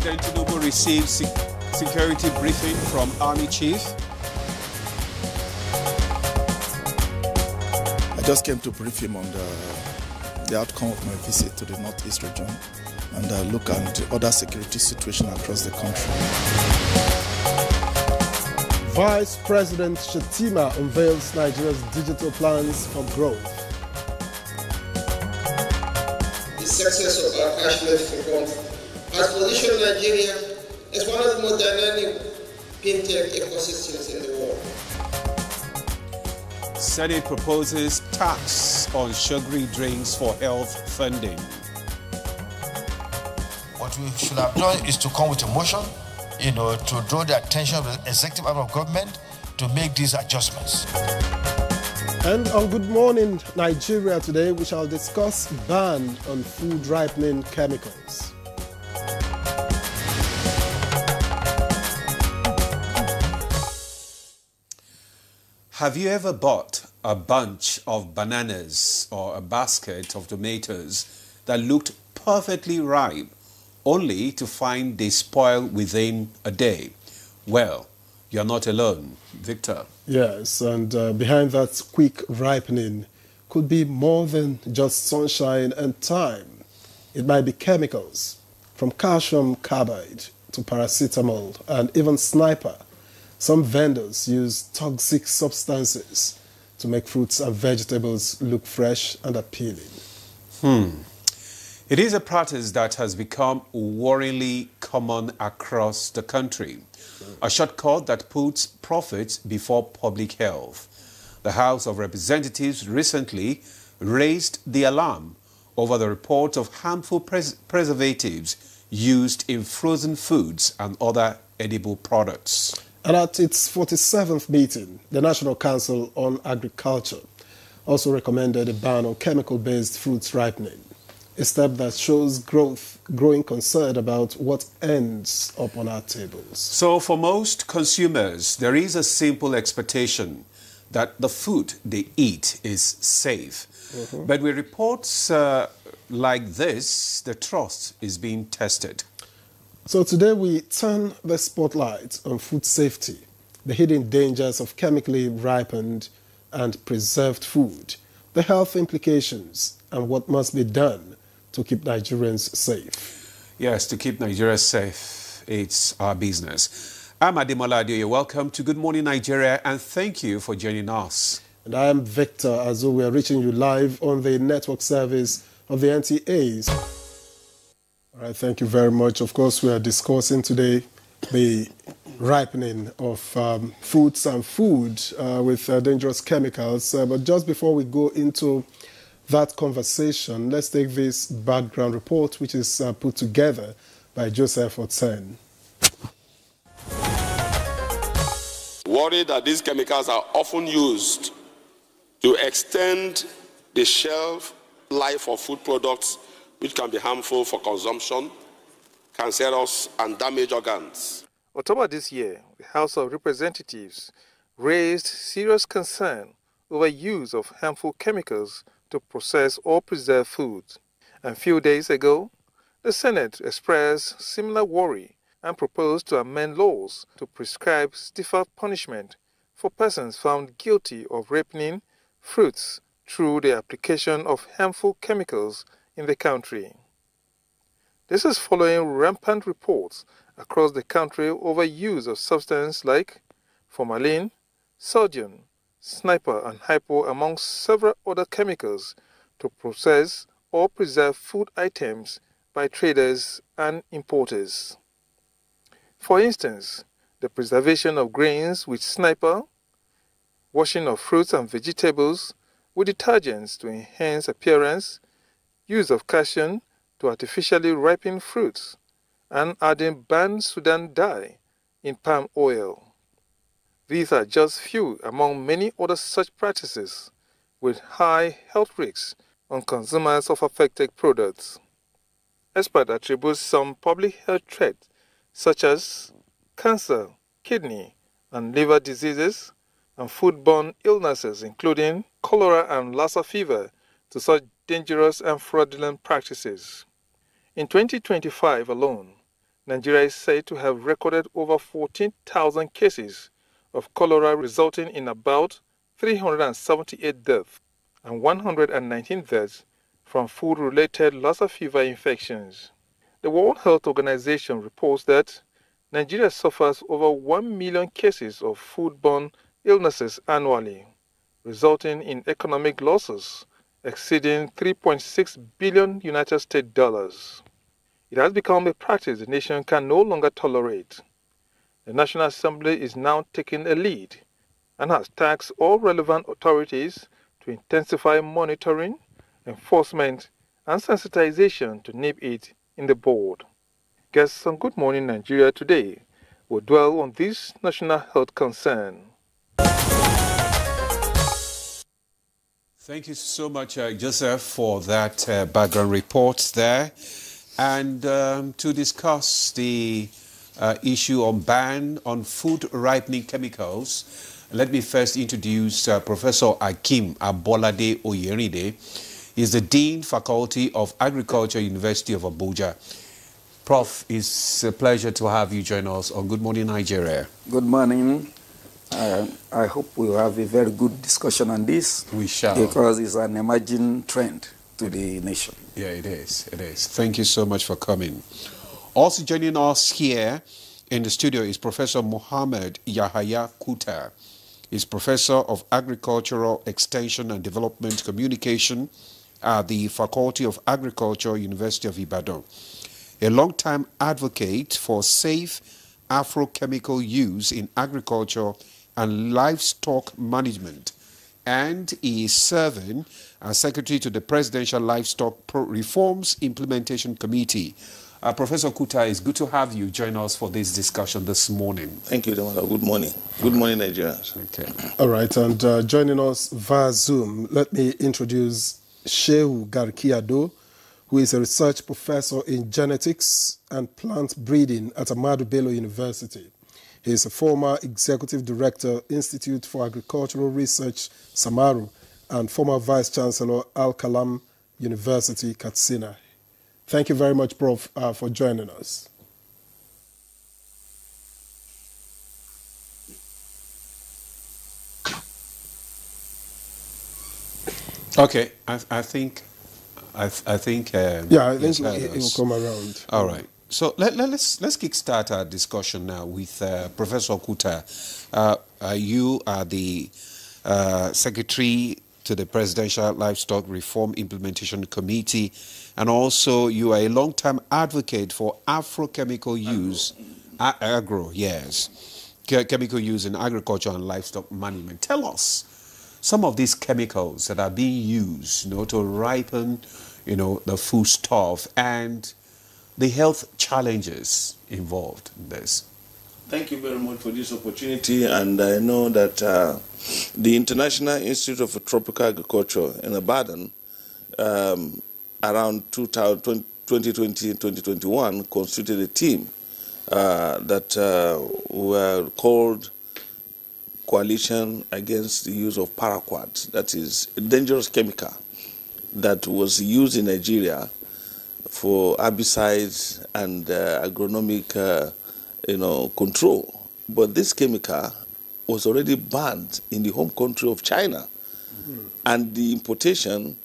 President Tinubu received security briefing from Army Chief. I just came to brief him on the outcome of my visit to the Northeast region and look at the other security situation across the country. Vice President Shettima unveils Nigeria's digital plans for growth. The success of our cashless reform has positioned Nigeria as one of the most dynamic fintech ecosystems in the world. Senate proposes tax on sugary drinks for health funding. What we should have done is to come with a motion, to draw the attention of the executive arm of government to make these adjustments. And on Good Morning Nigeria today, we shall discuss ban on food ripening chemicals. Have you ever bought a bunch of bananas or a basket of tomatoes that looked perfectly ripe, only to find they spoil within a day? Well, you're not alone, Victor. Yes, and behind that quick ripening could be more than just sunshine and time. It might be chemicals, from calcium carbide to paracetamol and even sniper. Some vendors use toxic substances to make fruits and vegetables look fresh and appealing. It is a practice that has become worryingly common across the country. A shortcut that puts profits before public health. The House of Representatives recently raised the alarm over the report of harmful preservatives used in frozen foods and other edible products. And at its 47th meeting, the National Council on Agriculture also recommended a ban on chemical-based fruits ripening, a step that shows growing concern about what ends up on our tables. So for most consumers, there is a simple expectation that the food they eat is safe. But with reports like this, the trust is being tested. So today we turn the spotlight on food safety, the hidden dangers of chemically ripened and preserved food, the health implications, and what must be done to keep Nigerians safe. Yes, to keep Nigeria safe, it's our business. I'm Ademola Adeoye. Welcome to Good Morning Nigeria, and thank you for joining us. And I am Victor Azu. We are reaching you live on the network service of the NTAs. All right, thank you very much. Of course, we are discussing today the ripening of fruits and food with dangerous chemicals. But just before we go into that conversation, let's take this background report, which is put together by Joseph Otsen. Worried that these chemicals are often used to extend the shelf life of food products, which can be harmful for consumption, cancerous, and damage organs. October this year, the House of Representatives raised serious concern over use of harmful chemicals to process or preserve food. And a few days ago, the Senate expressed similar worry and proposed to amend laws to prescribe stiffer punishment for persons found guilty of ripening fruits through the application of harmful chemicals in the country. This is following rampant reports across the country over use of substances like formalin, sodium, sniper and hypo among several other chemicals to process or preserve food items by traders and importers. For instance, the preservation of grains with sniper, washing of fruits and vegetables with detergents to enhance appearance, use of calcium to artificially ripen fruits, and adding banned Sudan dye in palm oil. These are just few among many other such practices with high health risks on consumers of affected products. Experts attribute some public health threats such as cancer, kidney and liver diseases, and foodborne illnesses including cholera and Lassa fever to such dangerous and fraudulent practices. In 2025 alone, Nigeria is said to have recorded over 14,000 cases of cholera, resulting in about 378 deaths and 119 deaths from food-related Lassa fever infections. The World Health Organization reports that Nigeria suffers over 1 million cases of foodborne illnesses annually, resulting in economic losses exceeding $3.6 billion United States dollars. It has become a practice the nation can no longer tolerate. The National Assembly is now taking a lead and has tasked all relevant authorities to intensify monitoring, enforcement, and sensitization to nip it in the bud. Guests on Good Morning Nigeria today will dwell on this national health concern. Thank you so much, Joseph, for that background report there. And to discuss the issue on ban on food ripening chemicals, let me first introduce Professor Akim Abolade Oyeride. He's the Dean, Faculty of Agriculture, University of Abuja. Prof, it's a pleasure to have you join us on Good Morning Nigeria. Good morning. I hope we'll have a very good discussion on this. We shall. Because it's an emerging trend to the nation. Yeah, it is. It is. Thank you so much for coming. Also joining us here in the studio is Professor Mohammed Yahaya Kuta. He's Professor of Agricultural Extension and Development Communication at the Faculty of Agriculture, University of Ibadan. A long-time advocate for safe agrochemical use in agriculture and livestock management, and he is serving as Secretary to the Presidential Livestock Reforms Implementation Committee. Professor Kuta, it's good to have you join us for this discussion this morning. Thank you, Demanda. Good morning. Good morning, Nigerians. Okay. All right, and joining us via Zoom, let me introduce Shehu Garkiado, who is a research professor in genetics and plant breeding at Ahmadu Bello University. He is a former executive director, Institute for Agricultural Research, Samaru, and former vice chancellor, Al Kalam University, Katsina. Thank you very much, Prof, for joining us. Okay, I think it will come around. All right. So let's kickstart our discussion now with Professor Kuta. You are the Secretary to the Presidential Livestock Reform Implementation Committee, and also you are a long-time advocate for agrochemical use, chemical use in agriculture and livestock management. Tell us some of these chemicals that are being used, to ripen, the foodstuff, and the health challenges involved in this. Thank you very much for this opportunity, and I know that the International Institute of Tropical Agriculture in Ibadan around 2020-2021 constituted a team that were called Coalition Against the Use of Paraquat, that is a dangerous chemical that was used in Nigeria for herbicides and agronomic control. But this chemical was already banned in the home country of China. And the importation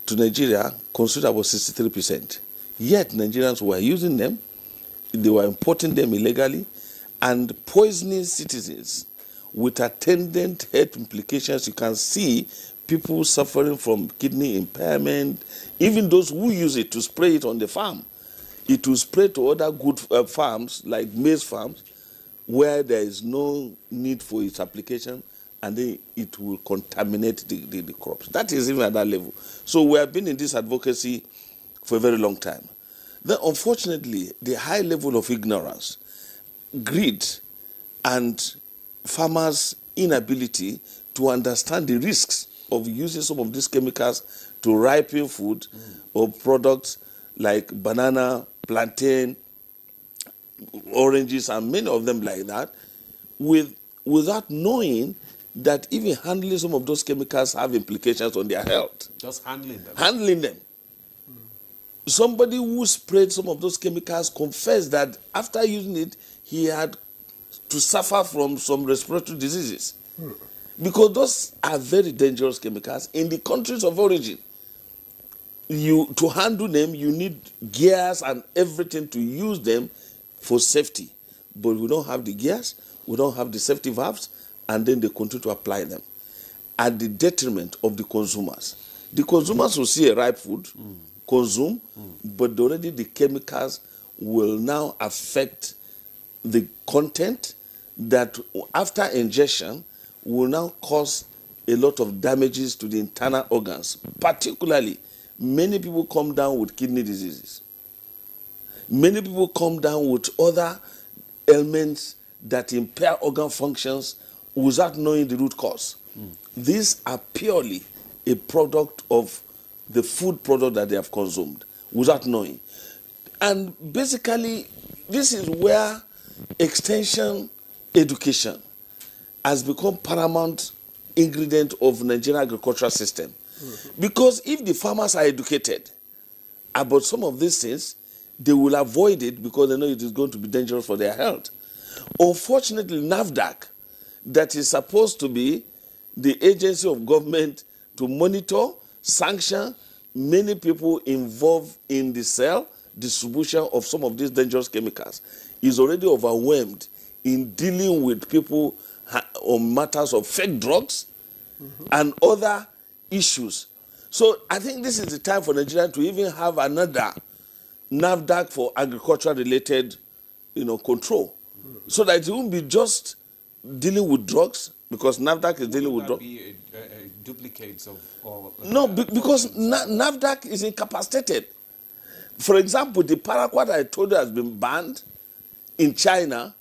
to Nigeria constituted about 63%. Yet Nigerians were using them, they were importing them illegally, and poisoning citizens with attendant health implications. You can see people suffering from kidney impairment, even those who use it to spray it on the farm. It will spray to other good farms, like maize farms, where there is no need for its application, and then it will contaminate the crops. That is even at that level. So we have been in this advocacy for a very long time. Then, unfortunately, the high level of ignorance, greed, and farmers' inability to understand the risks of using some of these chemicals to ripen food or products like banana, plantain, oranges, and many of them like that, without knowing that even handling some of those chemicals have implications on their health. Just handling them. Handling them. somebody who sprayed some of those chemicals confessed that after using it, he had to suffer from some respiratory diseases. Because those are very dangerous chemicals. In the countries of origin, to handle them, you need gears and everything to use them for safety. But we don't have the gears, we don't have the safety valves, and then they continue to apply them at the detriment of the consumers. The consumers will see a ripe food, consume, but already the chemicals will now affect the content that after ingestion will now cause a lot of damages to the internal organs. Particularly, many people come down with kidney diseases. Many people come down with other ailments that impair organ functions without knowing the root cause. These are purely a product of the food product that they have consumed without knowing. And basically, this is where extension education has become paramount ingredient of Nigerian agricultural system. Because if the farmers are educated about some of these things, they will avoid it because they know it is going to be dangerous for their health. Unfortunately, NAFDAC, that is supposed to be the agency of government to monitor, sanction many people involved in the sale, distribution of some of these dangerous chemicals, is already overwhelmed in dealing with people on matters of fake drugs and other issues. So I think this is the time for Nigeria to even have another NAFDAC for agriculture-related, control, so that it won't be just dealing with drugs, because NAFDAC is dealing with drugs. Be duplicates of all. No, because NAFDAC is incapacitated. For example, the paraquat I told you has been banned in China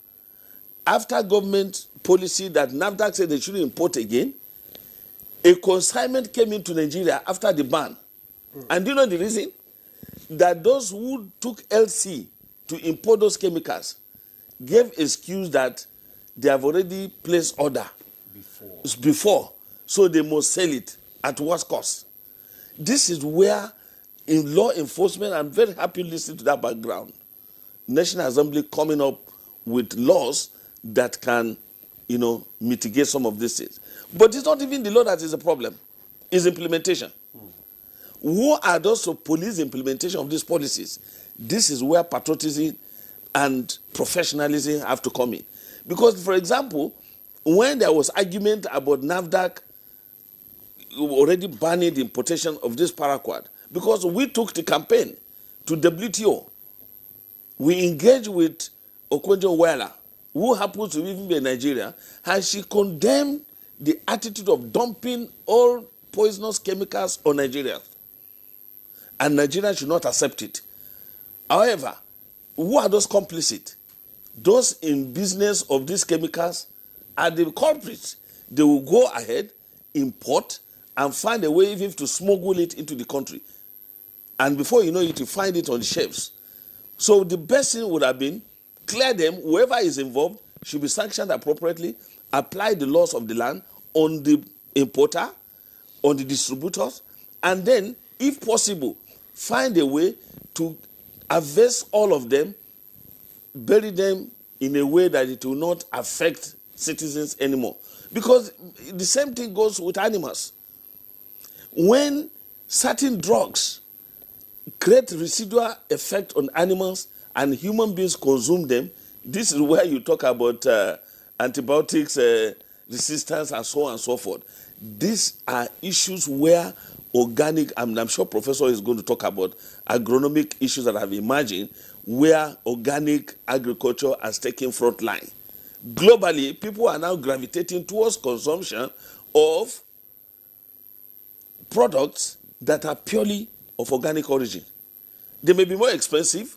after government policy that NAFDAC said they shouldn't import again. A consignment came into Nigeria after the ban. And do you know the reason? That those who took LC to import those chemicals gave excuse that they have already placed order before, so they must sell it at what cost. This is where, in law enforcement, I'm very happy listening to that background. National Assembly coming up with laws that can, mitigate some of these things. But it's not even the law that is the problem. It's implementation. Who are those to police implementation of these policies? This is where patriotism and professionalism have to come in. Because, for example, when there was argument about NAFDAC already banning the importation of this paraquat, because we took the campaign to WTO, we engaged with Okwenjo-Iweala, who happens to even be in Nigeria, and she condemned the attitude of dumping all poisonous chemicals on Nigeria. And Nigeria should not accept it. However, who are those complicit? Those in business of these chemicals are the culprits. They will go ahead, import, and find a way even to smuggle it into the country. And before you know it, you find it on the shelves. So the best thing would have been, clear them, whoever is involved should be sanctioned appropriately, apply the laws of the land on the importer, on the distributors, and then, if possible, find a way to harvest all of them, bury them in a way that it will not affect citizens anymore. Because the same thing goes with animals. When certain drugs create residual effect on animals and human beings consume them, this is where you talk about antibiotics resistance and so on and so forth. These are issues where organic, I'm sure Professor is going to talk about agronomic issues that have emerged, where organic agriculture has taken front line. Globally, people are now gravitating towards consumption of products that are purely of organic origin. They may be more expensive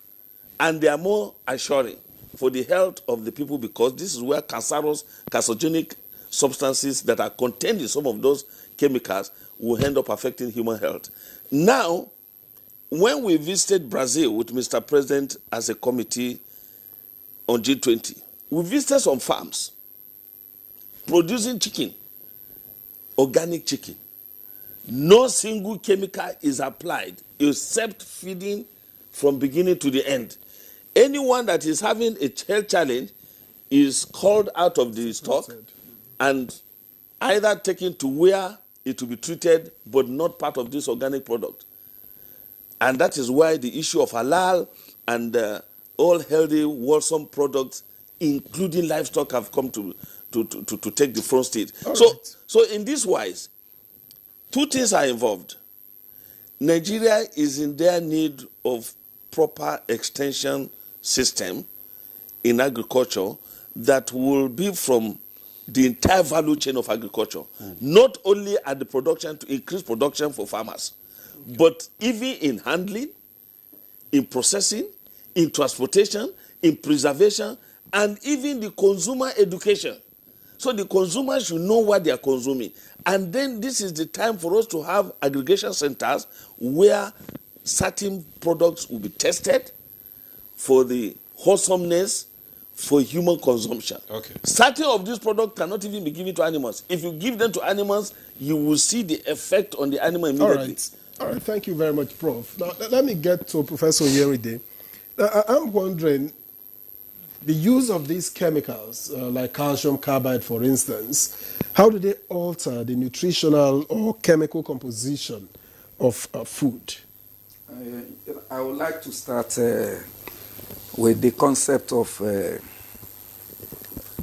and they are more assuring for the health of the people, because this is where carcinogenic substances that are contained in some of those chemicals will end up affecting human health. Now, when we visited Brazil with Mr. President as a committee on G20, we visited some farms producing chicken, organic chicken. No single chemical is applied except feeding from beginning to the end. Anyone that is having a health challenge is called out of the stock and either taken to where it will be treated, but not part of this organic product. And that is why the issue of halal and all healthy, wholesome products, including livestock, have come to take the front seat. So in this wise, two things are involved. Nigeria is in their need of proper extension system in agriculture that will be from the entire value chain of agriculture, not only at the production to increase production for farmers, but even in handling, in processing, in transportation, in preservation, and even the consumer education. So the consumers should know what they are consuming. And then this is the time for us to have aggregation centers where certain products will be tested for the wholesomeness for human consumption. Okay. Certain of these products cannot even be given to animals. If you give them to animals, you will see the effect on the animal immediately. All right, thank you very much, Prof. Now, let me get to Professor Yeride. I'm wondering, the use of these chemicals, like calcium carbide, for instance, how do they alter the nutritional or chemical composition of food? I would like to start with the concept of,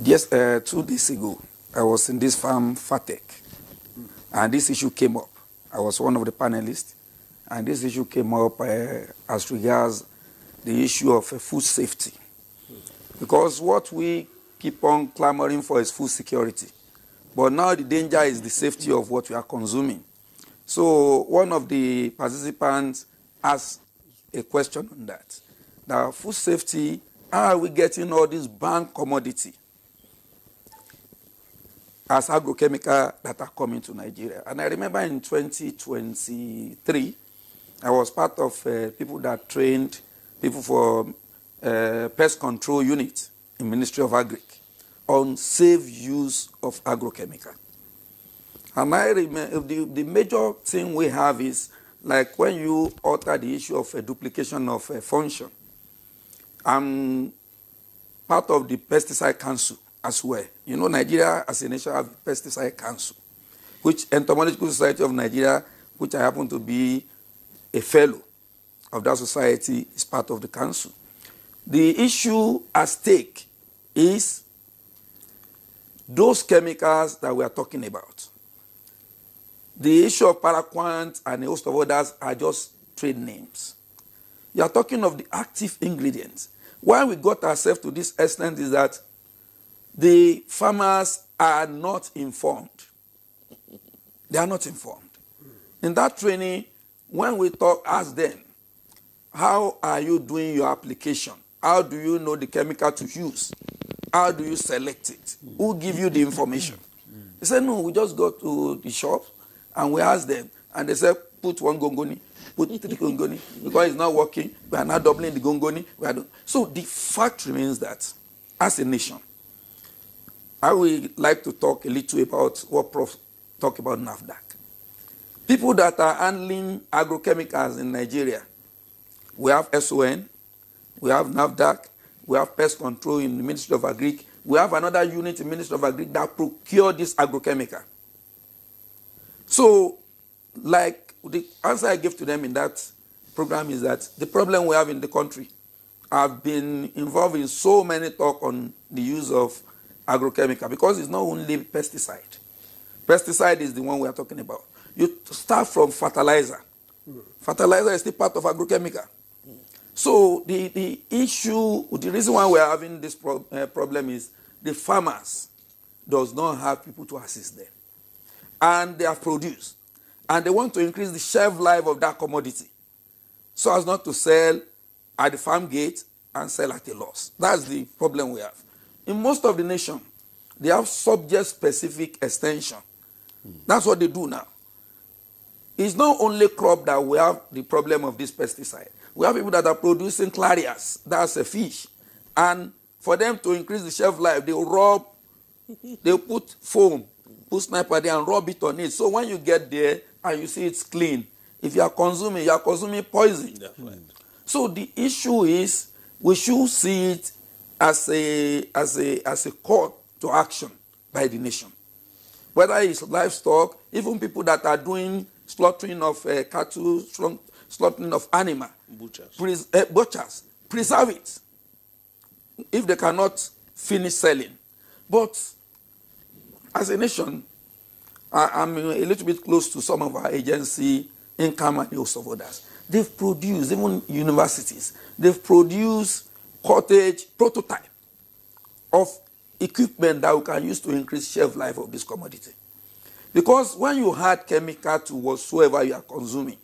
2 days ago, I was in this farm, FATEC, and this issue came up. I was one of the panelists, and this issue came up as regards the issue of food safety. Because what we keep on clamoring for is food security. But now the danger is the safety of what we are consuming. So one of the participants asked a question on that. Now, food safety, how are we getting all this banned commodity as agrochemical that are coming to Nigeria? And I remember in 2023, I was part of people that trained people for pest control unit in Ministry of Agric on safe use of agrochemical. And I remember the major thing we have is like when you alter the issue of a duplication of a function. I'm part of the pesticide council as well. You know, Nigeria as a nation have a pesticide council, which Entomological Society of Nigeria, which I happen to be a fellow of that society, is part of the council. The issue at stake is those chemicals that we are talking about. The issue of paraquat and a host of others are just trade names. You are talking of the active ingredients. Why we got ourselves to this extent is that the farmers are not informed. They are not informed. In that training, when we ask them, how are you doing your application? How do you know the chemical to use? How do you select it? Who give you the information? They said, no, we just go to the shop and we ask them. And they said, put 1 gongoni, put 3 gongoni. Because it's not working, we are not doubling the gongoni. So the fact remains that, as a nation, I would like to talk a little about what Prof talked about NAFDAC. People that are handling agrochemicals in Nigeria, we have SON, we have NAFDAC, we have pest control in the Ministry of Agric, we have another unit in the Ministry of Agric that procure this agrochemical. So, like the answer I gave to them in that program is that the problem we have in the country, I've been involved in so many talk on the use of agrochemical because it's not only pesticide. Pesticide is the one we are talking about. You start from fertilizer. Fertilizer is still part of agrochemical. So the issue, the reason why we are having this problem is the farmers does not have people to assist them. And they have produced. And they want to increase the shelf life of that commodity so as not to sell at the farm gate and sell at a loss. That's the problem we have. In most of the nation, they have subject-specific extension. That's what they do now. It's not only crop that we have the problem of this pesticide. We have people that are producing clarias, that's a fish. And for them to increase the shelf life, they'll put foam, put sniper there and rub it on it. So when you get there and you see it's clean, if you are consuming poison. Yeah, right. So the issue is we should see it as a call to action by the nation. Whether it's livestock, even people that are doing slaughtering of cattle, slaughtering of animal, butchers, preserve it if they cannot finish selling. But as a nation, I'm a little bit close to some of our agency, income and host of others. They've produced, even universities, they've produced cottage prototype of equipment that we can use to increase shelf life of this commodity. Because when you add chemical to whatsoever you are consuming,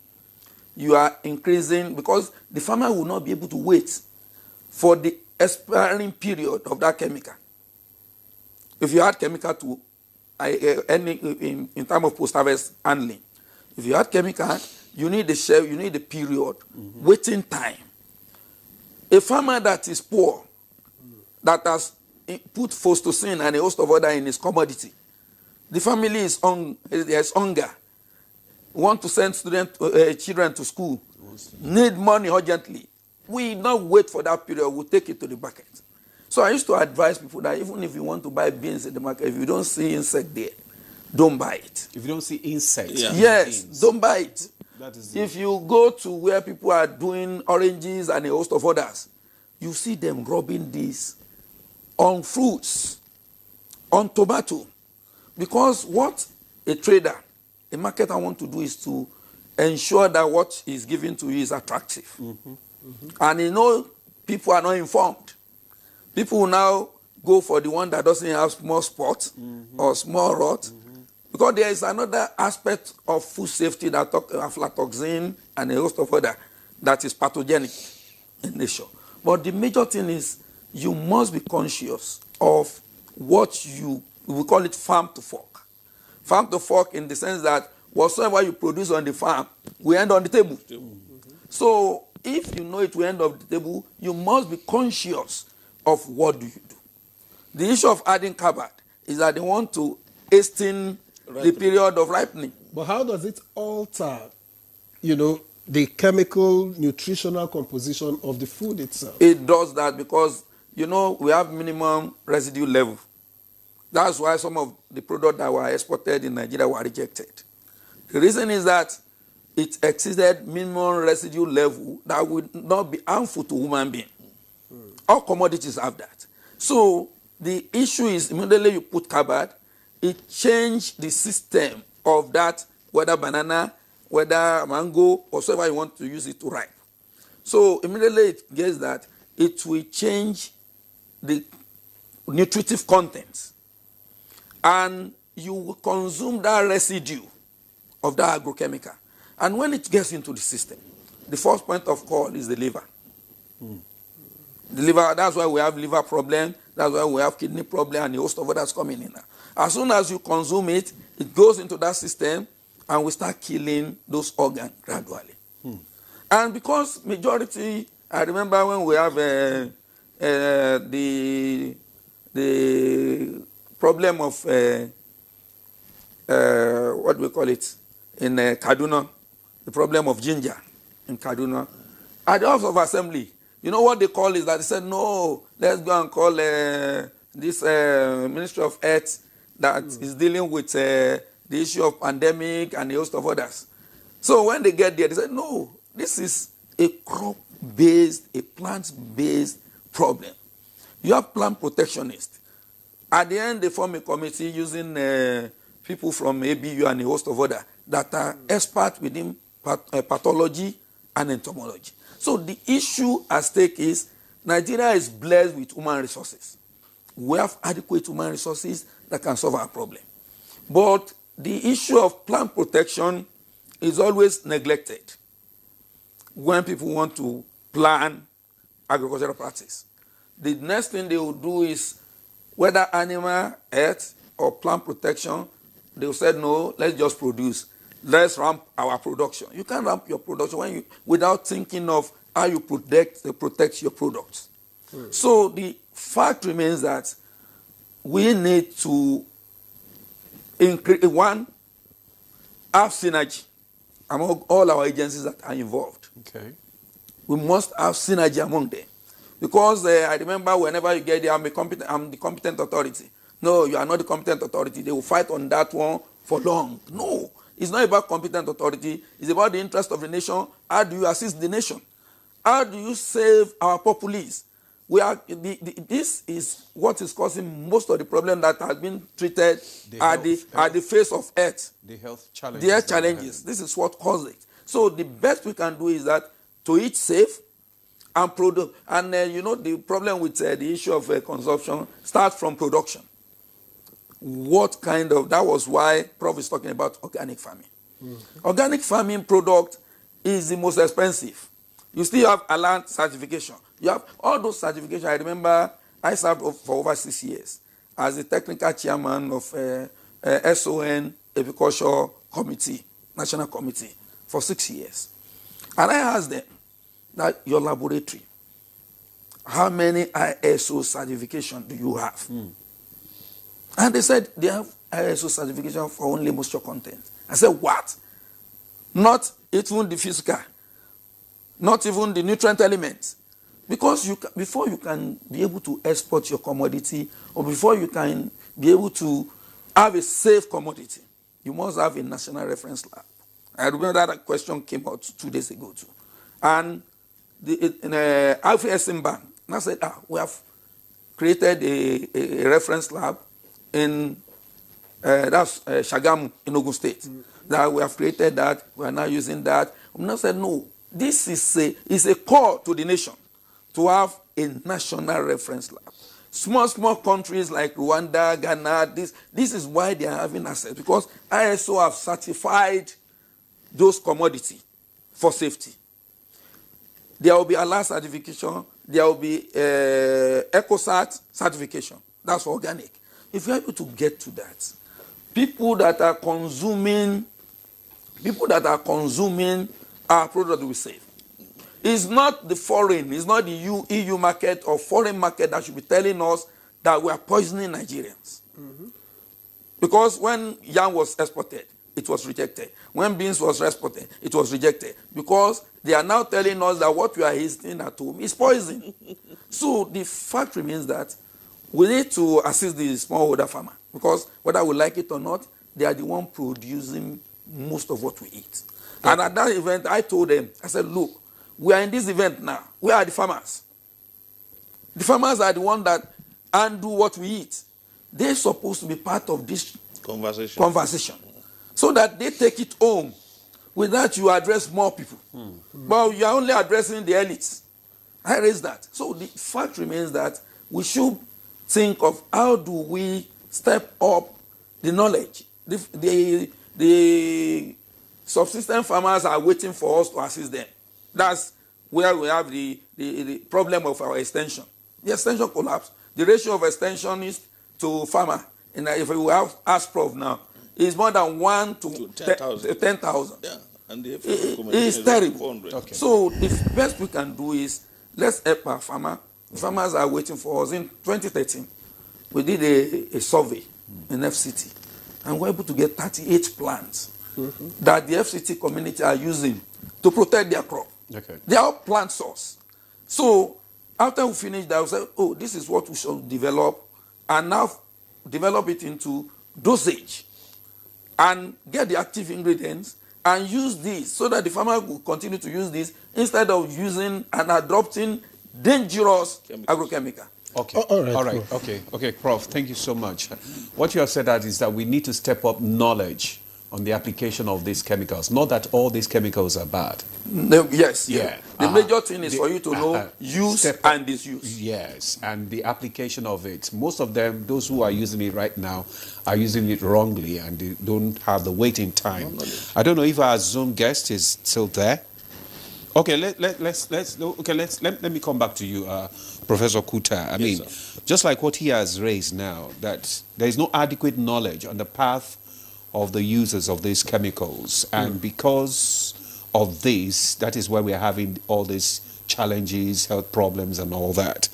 you are increasing, because the farmer will not be able to wait for the expiring period of that chemical. If you add chemical to in terms of post-harvest handling, if you add chemical, you need the shelf, you need the period, waiting time. A farmer that is poor, that has put phosphorus and a host of other in his commodity, the family is there's hunger, want to send children to school, need money urgently. We not wait for that period, we'll take it to the market. So I used to advise people that even if you want to buy beans in the market, if you don't see insect there, don't buy it. If you don't see insects, yes, don't buy it. That is if you go to where people are doing oranges and a host of others, you see them rubbing this on fruits, on tomato. Because what a trader, a marketer want to do is to ensure that what is given to you is attractive. And you know, people are not informed. People will now go for the one that doesn't have small spot or small rot. Because there is another aspect of food safety that aflatoxin and a host of other that is pathogenic in nature. But the major thing is you must be conscious of what we call it farm to fork. Farm to fork in the sense that whatsoever you produce on the farm will end on the table. So if you know it will end on the table, you must be conscious of what do you do. The issue of adding carbide is that they want to hasten the period of ripening. But how does it alter, the chemical, nutritional composition of the food itself? It does that because, we have minimum residue level. That's why some of the products that were exported in Nigeria were rejected. The reason is that it exceeded minimum residue level that would not be harmful to human being. All commodities have that. So the issue is immediately you put carbide, it changed the system of that, whether banana, whether mango, or whatever you want to use it to ripe. So immediately it gets that it will change the nutritive content. And you will consume that residue of that agrochemical. And when it gets into the system, the first point of call is the liver. The liver, that's why we have liver problem, that's why we have kidney problem, and the host of others coming in now. As soon as you consume it, it goes into that system, and we start killing those organs gradually. And because majority, I remember when we have the problem of, what do we call it, in Kaduna, the problem of ginger in Kaduna. At the House of Assembly, you know what they call is that they said, no, let's go and call this Ministry of Health that is dealing with the issue of pandemic and a host of others. So when they get there, they said, no, this is a crop-based, a plant-based problem. You have plant protectionists. At the end, they form a committee using people from ABU and a host of others that are experts within pathology and entomology. So the issue at stake is Nigeria is blessed with human resources. We have adequate human resources that can solve our problem. But the issue of plant protection is always neglected when people want to plan agricultural practice. The next thing they will do is whether animal health or plant protection, they will say, no, let's just produce. Let's ramp our production. You can't ramp your production without thinking of how you protect your products. So the fact remains that we need to increase, one, have synergy among all our agencies that are involved. Okay. We must have synergy among them. Because I remember whenever you get there, I'm the competent authority. No, you are not the competent authority. They will fight on that one for long. No, it's not about competent authority. It's about the interest of the nation. How do you assist the nation? How do you save our populace? This is what is causing most of the problem that has been treated at the face of earth. The health challenges. The health challenges. This is what caused it. So the best we can do is that to eat safe and produce. And you know, the problem with the issue of consumption starts from production. That was why Prof is talking about organic farming. Organic farming product is the most expensive. You still have a land certification. You have all those certifications. I remember I served for over 6 years as the technical chairman of SON Agriculture Committee, National Committee, for 6 years. And I asked them that your laboratory, how many ISO certifications do you have? And they said they have ISO certification for only moisture content. I said, what? Not even the physical, not even the nutrient elements. Because before you can be able to export your commodity, or before you can be able to have a safe commodity, you must have a national reference lab. I remember that question came out 2 days ago too. And the IFSM Bank now said, we have created a reference lab in Shagamu in Ogun State. That we have created that, we are now using that. We now said, no, this is a call to the nation to have a national reference lab. Small countries like Rwanda, Ghana, this is why they are having access, because ISO have certified those commodities for safety. There will be a last certification, there will be EcoCert certification. That's organic. If you're able to get to that, people that are consuming our product will be safe. It's not the foreign, it's not the EU market or foreign market that should be telling us that we are poisoning Nigerians. Because when yam was exported, it was rejected. When beans was exported, it was rejected. Because they are now telling us that what we are eating at home is poison. So the fact remains that we need to assist the smallholder farmer. Because whether we like it or not, they are the one producing most of what we eat. And at that event, I told them, I said, look, we are in this event now. Where are the farmers? The farmers are the ones that undo what we eat. They're supposed to be part of this conversation. So that they take it home. With that, you address more people. But you are only addressing the elites. I raise that. So the fact remains that we should think of how do we step up the knowledge. The subsistence farmers are waiting for us to assist them. That's where we have the problem of our extension. The extension collapsed. The ratio of extensionists to farmer, and if we have ask Prof now, is more than 1 to 10,000. Yeah, and it's terrible. Okay. So the best we can do is let's help our farmer. The farmers are waiting for us. In 2013, we did a survey in FCT, and we were able to get 38 plants that the FCT community are using to protect their crop. Okay. They are all plant source. So after we finish that, we say, oh, this is what we should develop, and now develop it into dosage and get the active ingredients and use these so that the farmer will continue to use this instead of using and adopting dangerous agrochemical. Okay. All right. Okay, Prof. Thank you so much. What you have said is that we need to step up knowledge on the application of these chemicals. Not that all these chemicals are bad. No, yes. Yeah. The major thing is for you to know use and disuse. Yes, and the application of it. Most of them, those who are using it right now, are using it wrongly and they don't have the waiting time. I don't know if our Zoom guest is still there. Okay, let me come back to you, Professor Kuta. I mean, just like what he has raised now, that there is no adequate knowledge on the path of the users of these chemicals, and because of this, that is why we are having all these challenges, health problems, and all that.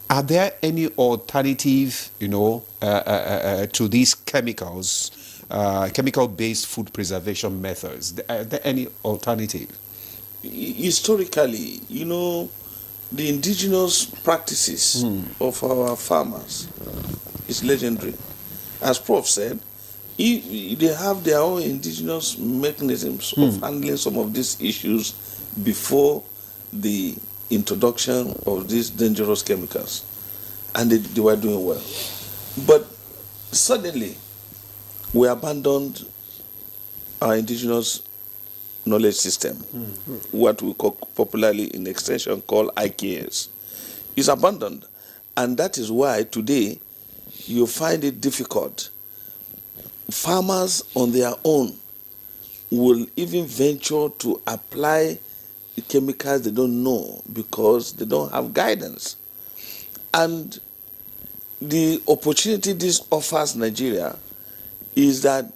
Are there any alternative, to these chemicals, chemical-based food preservation methods? Are there any alternative? historically, you know, the indigenous practices of our farmers is legendary. As Prof said, they have their own indigenous mechanisms of handling some of these issues before the introduction of these dangerous chemicals. And they were doing well. But suddenly, we abandoned our indigenous knowledge system, what we call popularly in extension called IKS, is abandoned. And that is why today you find it difficult. Farmers on their own will even venture to apply the chemicals they don't know because they don't have guidance. And the opportunity this offers Nigeria is that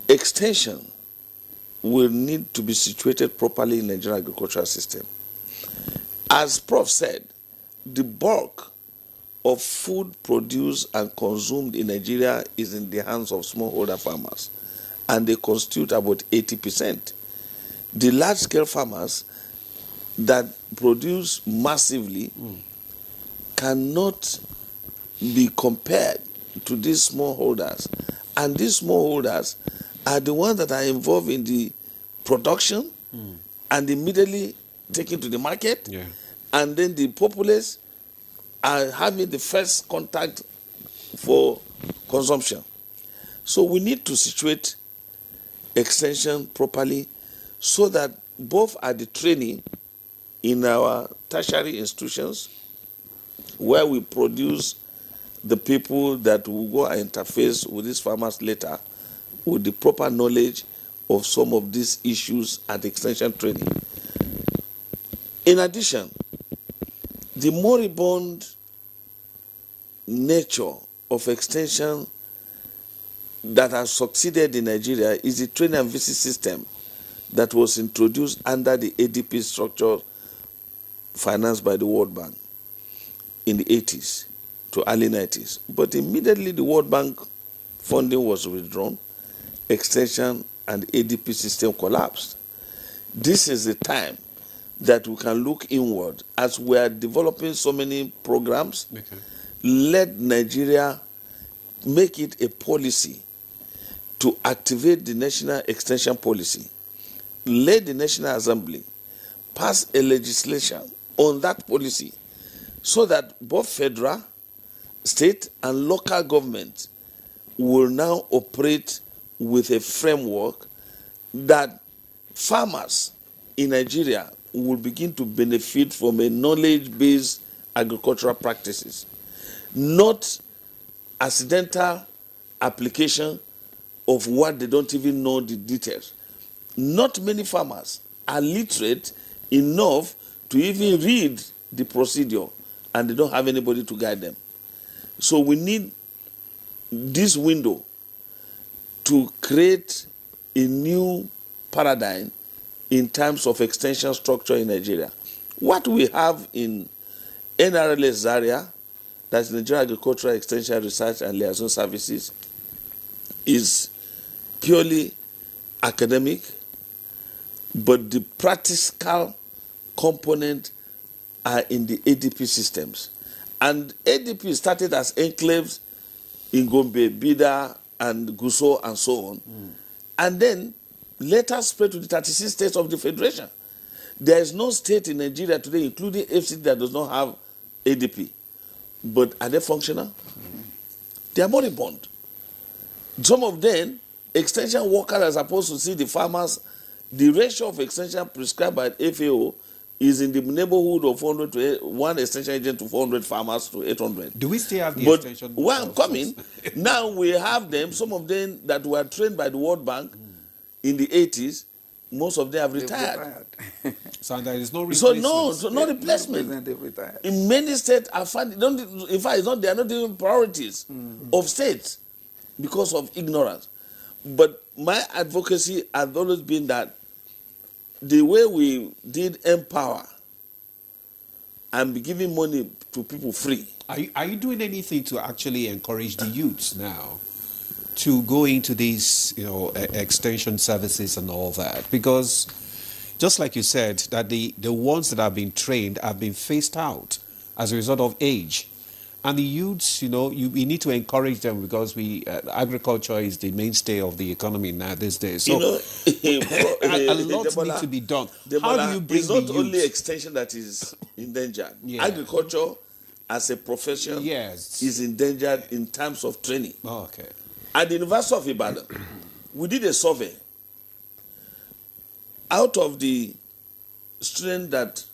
extension will need to be situated properly in the Nigerian agricultural system. As Prof said, the bulk of food produced and consumed in Nigeria is in the hands of smallholder farmers, and they constitute about 80%. The large-scale farmers that produce massively cannot be compared to these smallholders, and these smallholders are the ones that are involved in the production and immediately taken to the market, and then the populace are having the first contact for consumption. So we need to situate extension properly so that both at the training in our tertiary institutions, where we produce the people that will go and interface with these farmers later with the proper knowledge of some of these issues at extension training. In addition, the moribund nature of extension that has succeeded in Nigeria is the training and visit system that was introduced under the ADP structure financed by the World Bank in the 80s to early 90s. But immediately the World Bank funding was withdrawn, extension and ADP system collapsed. This is the time that we can look inward as we are developing so many programs. Let Nigeria make it a policy to activate the national extension policy. Let the National Assembly pass a legislation on that policy so that both federal, state, and local governments will now operate with a framework that farmers in Nigeria will begin to benefit from a knowledge-based agricultural practices, not accidental application of what they don't even know the details. Not many farmers are literate enough to even read the procedure, and they don't have anybody to guide them. So we need this window to create a new paradigm in terms of extension structure in Nigeria. What we have in NRLS Zaria, that's Nigeria Agricultural Extension Research and Liaison Services, is purely academic, but the practical component are in the ADP systems. And ADP started as enclaves in Gombe, Bida, and Gusau, and so on. And then later spread to the 36 states of the Federation. There is no state in Nigeria today, including FCC, that does not have ADP. But are they functional? They are moribund. Some of them, extension workers are supposed to see the farmers. The ratio of extension prescribed by FAO is in the neighborhood of 400 to one extension agent to 400 farmers to 800. Do we still have the extension? Where I'm coming, now we have them, some of them that were trained by the World Bank in the 80s, most of them have retired. So there is no replacement. No replacement. In many states, I find, in fact, they are not even priorities of states because of ignorance. But my advocacy has always been that the way we did empower and be giving money to people free. Are you doing anything to actually encourage the youths now to go into these, extension services and all that? Because, just like you said, that the ones that have been trained have been phased out as a result of age. And the youths, you know, we need to encourage them because agriculture is the mainstay of the economy now these days. So, a lot needs to be done. How do you bring it's not only extension that is endangered. Yeah. Agriculture as a profession is endangered in terms of training. Oh, okay. At the University of Ibadan, we did a survey. Out of the students that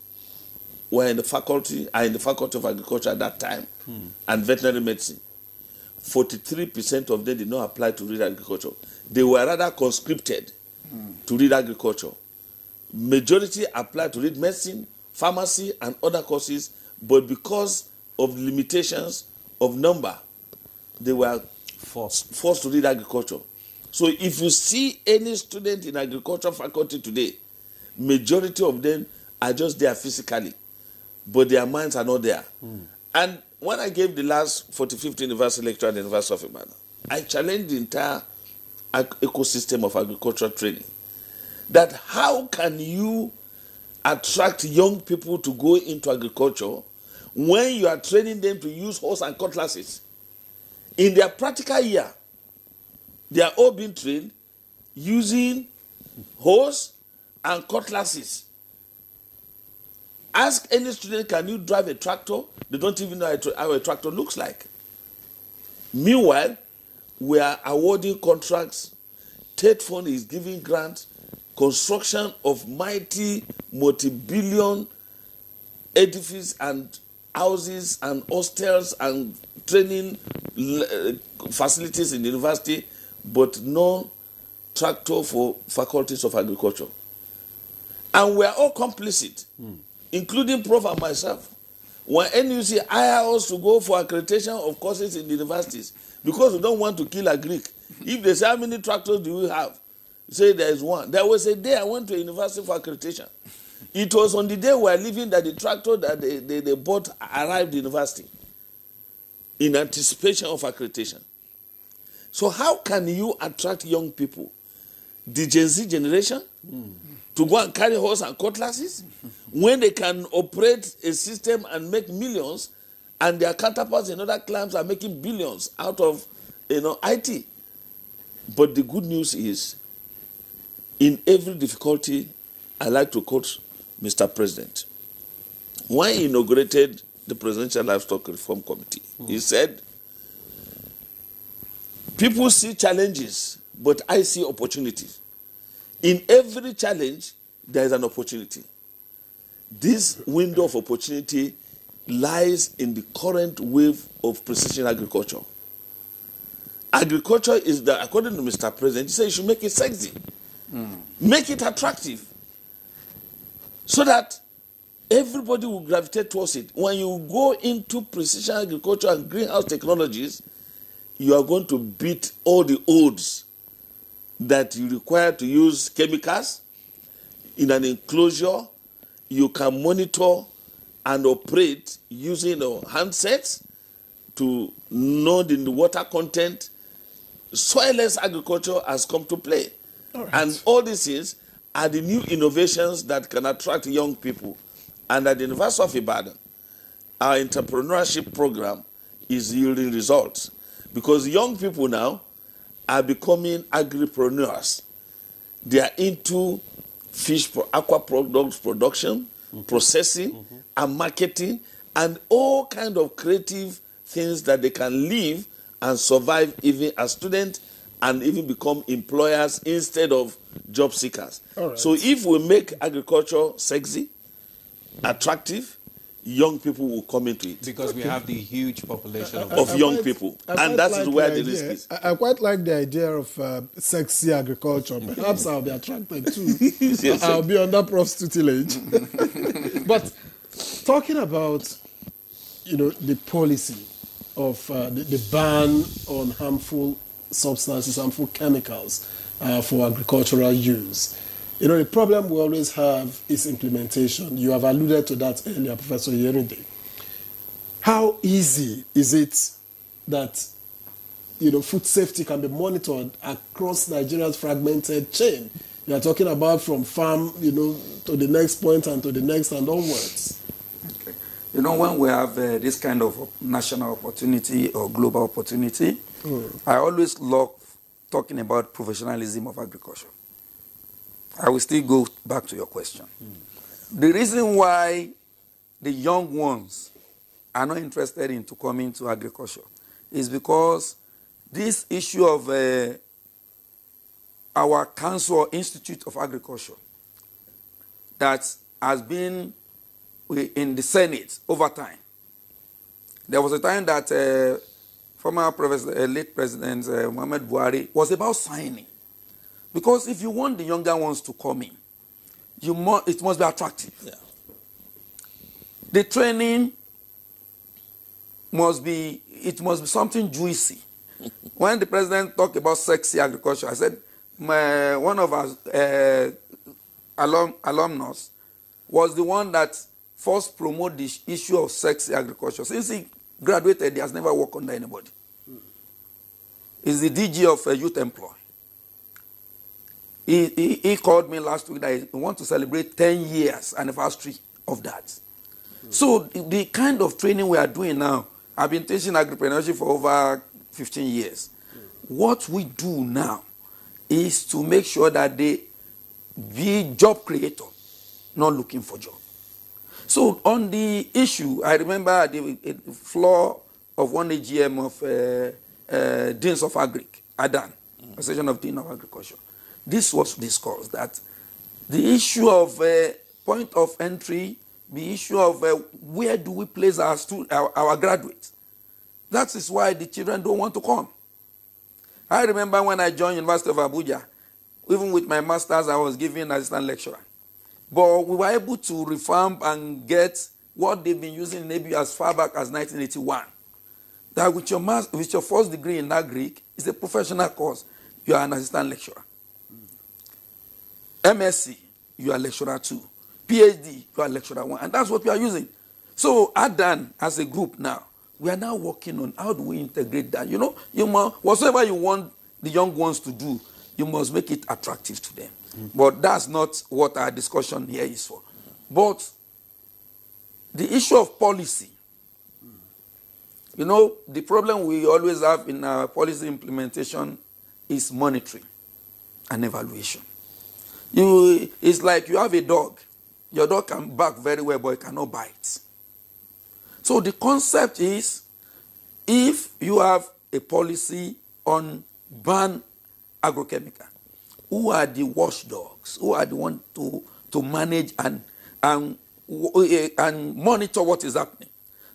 were in the faculty of agriculture at that time and veterinary medicine, 43% of them did not apply to read agriculture. They were rather conscripted to read agriculture. Majority applied to read medicine, pharmacy, and other courses, but because of limitations of number, they were forced to read agriculture. So if you see any student in agriculture faculty today, majority of them are just there physically, but their minds are not there. And when I gave the last 45th university lecture at the University of Ibadan, I challenged the entire ecosystem of agricultural training. That how can you attract young people to go into agriculture when you are training them to use hoes and cutlasses? In their practical year, they are all being trained using hoes and cutlasses. Ask any student, can you drive a tractor? They don't even know how a tractor looks like. Meanwhile, we are awarding contracts. Tate Fund is giving grants. Construction of mighty multi-billion edifices and houses and hostels and training facilities in the university, but no tractor for faculties of agriculture. And we are all complicit, including Prof and myself. When NUC hire us to go for accreditation of courses in the universities, because we don't want to kill a Greek. If they say, how many tractors do we have? Say there is one. There was a day I went to a university for accreditation. It was on the day we were leaving that the tractor that they bought arrived at the university in anticipation of accreditation. So how can you attract young people, the Gen Z generation, to go and carry horse and cutlasses when they can operate a system and make millions, and their counterparts in other climes are making billions out of IT? But the good news is, in every difficulty, I like to quote Mr. President. When he inaugurated the Presidential Livestock Reform Committee, he said, people see challenges, but I see opportunities. In every challenge, there is an opportunity. This window of opportunity lies in the current wave of precision agriculture. Agriculture is, according to Mr. President, he said you should make it sexy. Make it attractive. So that everybody will gravitate towards it. When you go into precision agriculture and greenhouse technologies, you are going to beat all the odds that you require to use chemicals in an enclosure. You can monitor and operate using handsets to know the water content. Soilless agriculture has come to play. All right. And all these things are the new innovations that can attract young people. And at the University of Ibadan, our entrepreneurship program is yielding results. Because young people now are becoming agripreneurs. They are into aqua products production, processing, and marketing, and all kinds of creative things that they can live and survive even as students and even become employers instead of job seekers. Right. So if we make agriculture sexy, attractive, young people will come into it. Because we have the huge population of young people. And that is where the risk is. I quite like the idea of sexy agriculture. Perhaps I'll be attracted too. Yes, I'll be under Prof's tutelage. But talking about, the policy of the ban on harmful substances, harmful chemicals for agricultural use. The problem we always have is implementation. You have alluded to that earlier, Professor Yerinde. How easy is it that, food safety can be monitored across Nigeria's fragmented chain? You are talking about from farm, to the next point and to the next and onwards. Okay. When we have this kind of national opportunity or global opportunity, I always love talking about professionalism of agriculture. I will still go back to your question. The reason why the young ones are not interested in to come into agriculture is because this issue of our Council or Institute of Agriculture that has been in the Senate over time. There was a time that former late President Muhammad Buhari was about signing. Because if you want the younger ones to come in, it must be attractive. Yeah. The training must be something juicy. When the president talked about sexy agriculture, I said, one of our alumnus was the one that first promoted the issue of sexy agriculture. Since he graduated, he has never worked under anybody. He's the DG of Youth Employ. He called me last week that he wants to celebrate 10 years anniversary of that. So the kind of training we are doing now, I've been teaching agripreneurship for over 15 years. What we do now is to make sure that they be job creator, not looking for job. So on the issue, I remember at the floor of one AGM of Deans of Agric, ADAN, Association of Deans of Agriculture. This was discussed, that the issue of point of entry, the issue of where do we place our graduates. That is why the children don't want to come. I remember when I joined University of Abuja, even with my master's, I was given assistant lecturer. But we were able to reform and get what they've been using in ABU as far back as 1981. That with your first degree in Agric, it's a professional course. You are an assistant lecturer. MSc, you are lecturer 2. PhD, you are lecturer 1. And that's what we are using. So ADAN, as a group now, we are now working on how do we integrate that. Whatever you want the young ones to do, you must make it attractive to them. But that's not what our discussion here is for. But the issue of policy, the problem we always have in our policy implementation is monitoring and evaluation. It's like you have a dog. Your dog can bark very well, but it cannot bite. So the concept is, if you have a policy on ban agrochemical, who are the watchdogs? Who are the ones to manage and monitor what is happening?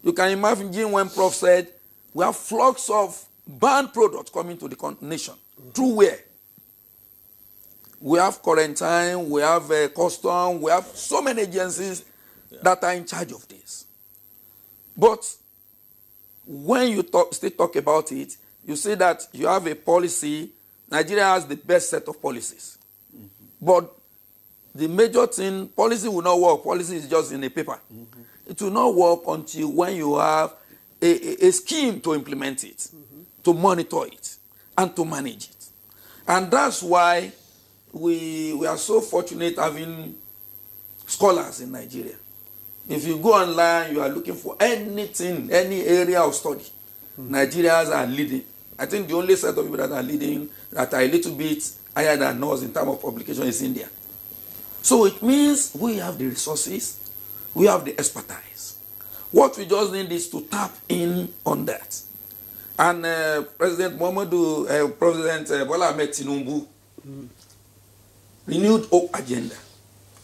You can imagine when Prof said, we have flocks of banned products coming to the nation. Through where? We have quarantine, we have custom, we have so many agencies that are in charge of this. But when you still talk about it, you see that you have a policy. Nigeria has the best set of policies. But the major thing, policy will not work. Policy is just in a paper. It will not work until when you have a scheme to implement it, to monitor it, and to manage it. And that's why we are so fortunate having scholars in Nigeria. If you go online, you are looking for anything, any area of study, Nigerians are leading. I think the only set of people that are leading, that are a little bit higher than us in terms of publication, is India. So it means we have the resources, we have the expertise. What we just need is to tap in on that. And President Bola Ahmed Tinubu, renewed hope agenda,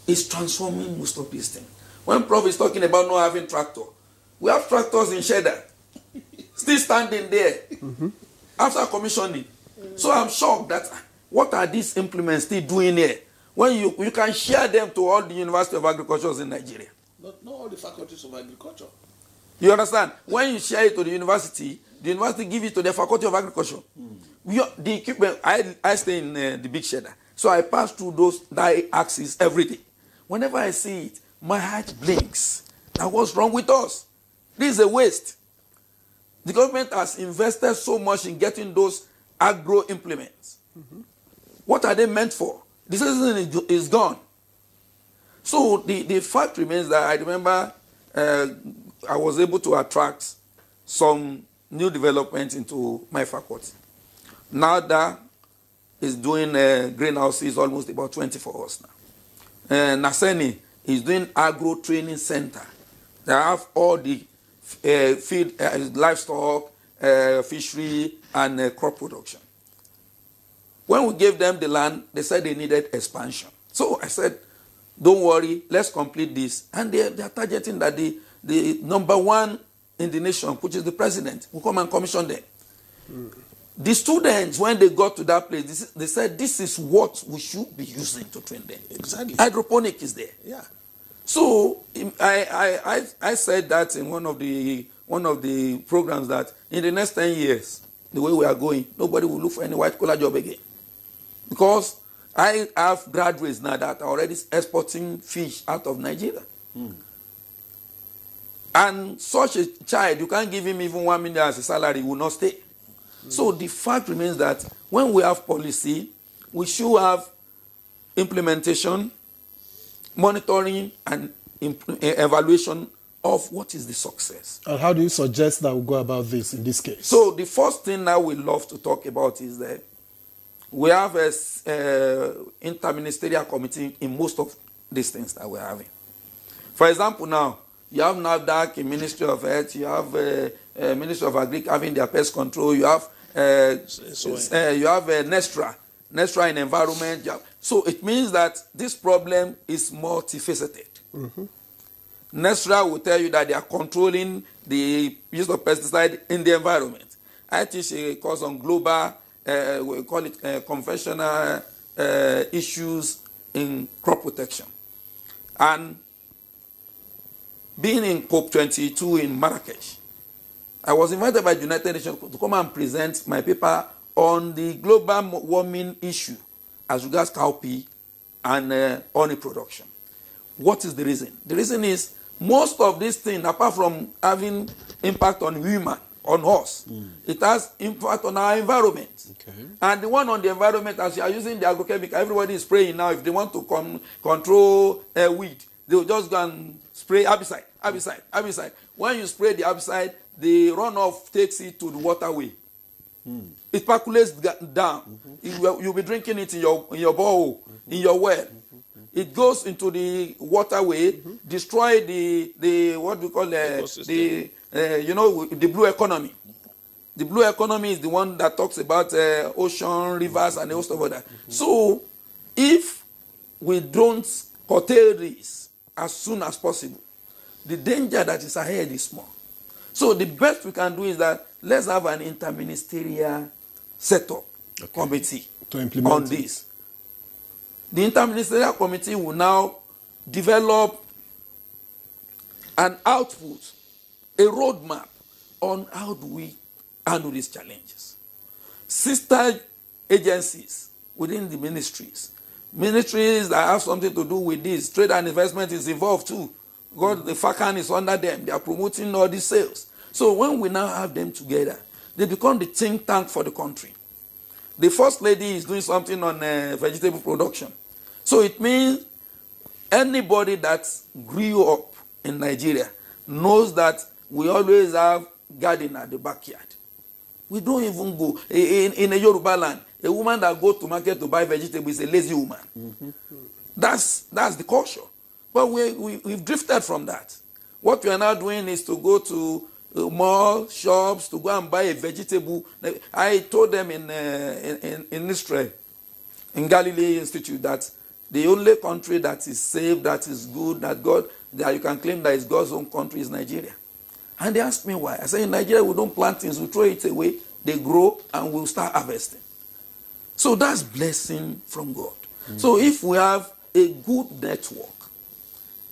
is transforming most of these things. When Prof is talking about not having tractor, we have tractors in Cheddar, still standing there after commissioning. So I'm shocked that what are these implements still doing here? When you can share them to all the University of Agriculture in Nigeria. Not all the faculties of agriculture. You understand? When you share it to the university give it to the Faculty of Agriculture. The equipment, I stay in the big Cheddar. So I pass through those axes every day. Whenever I see it, my heart blinks. Now what's wrong with us? This is a waste. The government has invested so much in getting those agro implements. What are they meant for? The citizen is gone. So the fact remains that I remember I was able to attract some new development into my faculty. NAFDAC is doing greenhouses almost about 20 for us now. Naseni is doing agro training center. They have all the feed, livestock, fishery, and crop production. When we gave them the land, they said they needed expansion. So I said, don't worry, let's complete this. And they are targeting that the number one in the nation, which is the president, will come and commission them. The students, when they got to that place, they said, this is what we should be using to train them. Exactly. Hydroponic is there. Yeah. So I said that in one of the programs that in the next 10 years, the way we are going, nobody will look for any white-collar job again. Because I have graduates now that are already exporting fish out of Nigeria. And such a child, you can't give him even 1 million as a salary, he will not stay. So the fact remains that when we have policy, we should have implementation, monitoring, and evaluation of what is the success. And how do you suggest that we go about this in this case? So the first thing that we love to talk about is that we have a interministerial committee in most of these things that we're having. For example, now, you have NAFDAC in Ministry of Health, you have Ministry of Agriculture having their pest control, you have Nestra in environment. So it means that this problem is multifaceted. Nestra will tell you that they are controlling the use of pesticide in the environment. I teach a course on global, we call it conventional issues in crop protection. And being in COP22 in Marrakesh, I was invited by the United Nations to come and present my paper on the global warming issue as regards cowpea and honey production. What is the reason? The reason is most of these things, apart from having impact on human, on us, it has impact on our environment. Okay. And the one on the environment, as you are using the agrochemical, everybody is spraying now. If they want to control weed, they will just go and spray herbicide. When you spray the herbicide, the runoff takes it to the waterway. It percolates down. You'll be drinking it in your bowl, in your well. It goes into the waterway, destroy the what we call the blue economy. The blue economy is the one that talks about ocean, rivers, and the host of other. So, if we don't curtail this as soon as possible, the danger that is ahead is small. So the best we can do is that let's have an interministerial setup committee to implement on this. The interministerial committee will now develop an output, a roadmap on how do we handle these challenges. Sister agencies within the ministries that have something to do with this, trade and investment is involved too. God, the FACAN is under them. They are promoting all these sales. So when we now have them together, they become the think tank for the country. The First Lady is doing something on vegetable production. So it means anybody that grew up in Nigeria knows that we always have garden at the backyard. We don't even go. In a Yoruba land, a woman that goes to market to buy vegetables is a lazy woman. That's the culture. But we've drifted from that. What we are now doing is to go to mall, shops, to go and buy a vegetable. I told them in Israel, in Galilee Institute, that the only country that is safe, that is good, that you can claim that is God's own country is Nigeria. And they asked me why. I said, in Nigeria, we don't plant things, we throw it away, they grow, and we'll start harvesting. So that's blessing from God. So if we have a good network,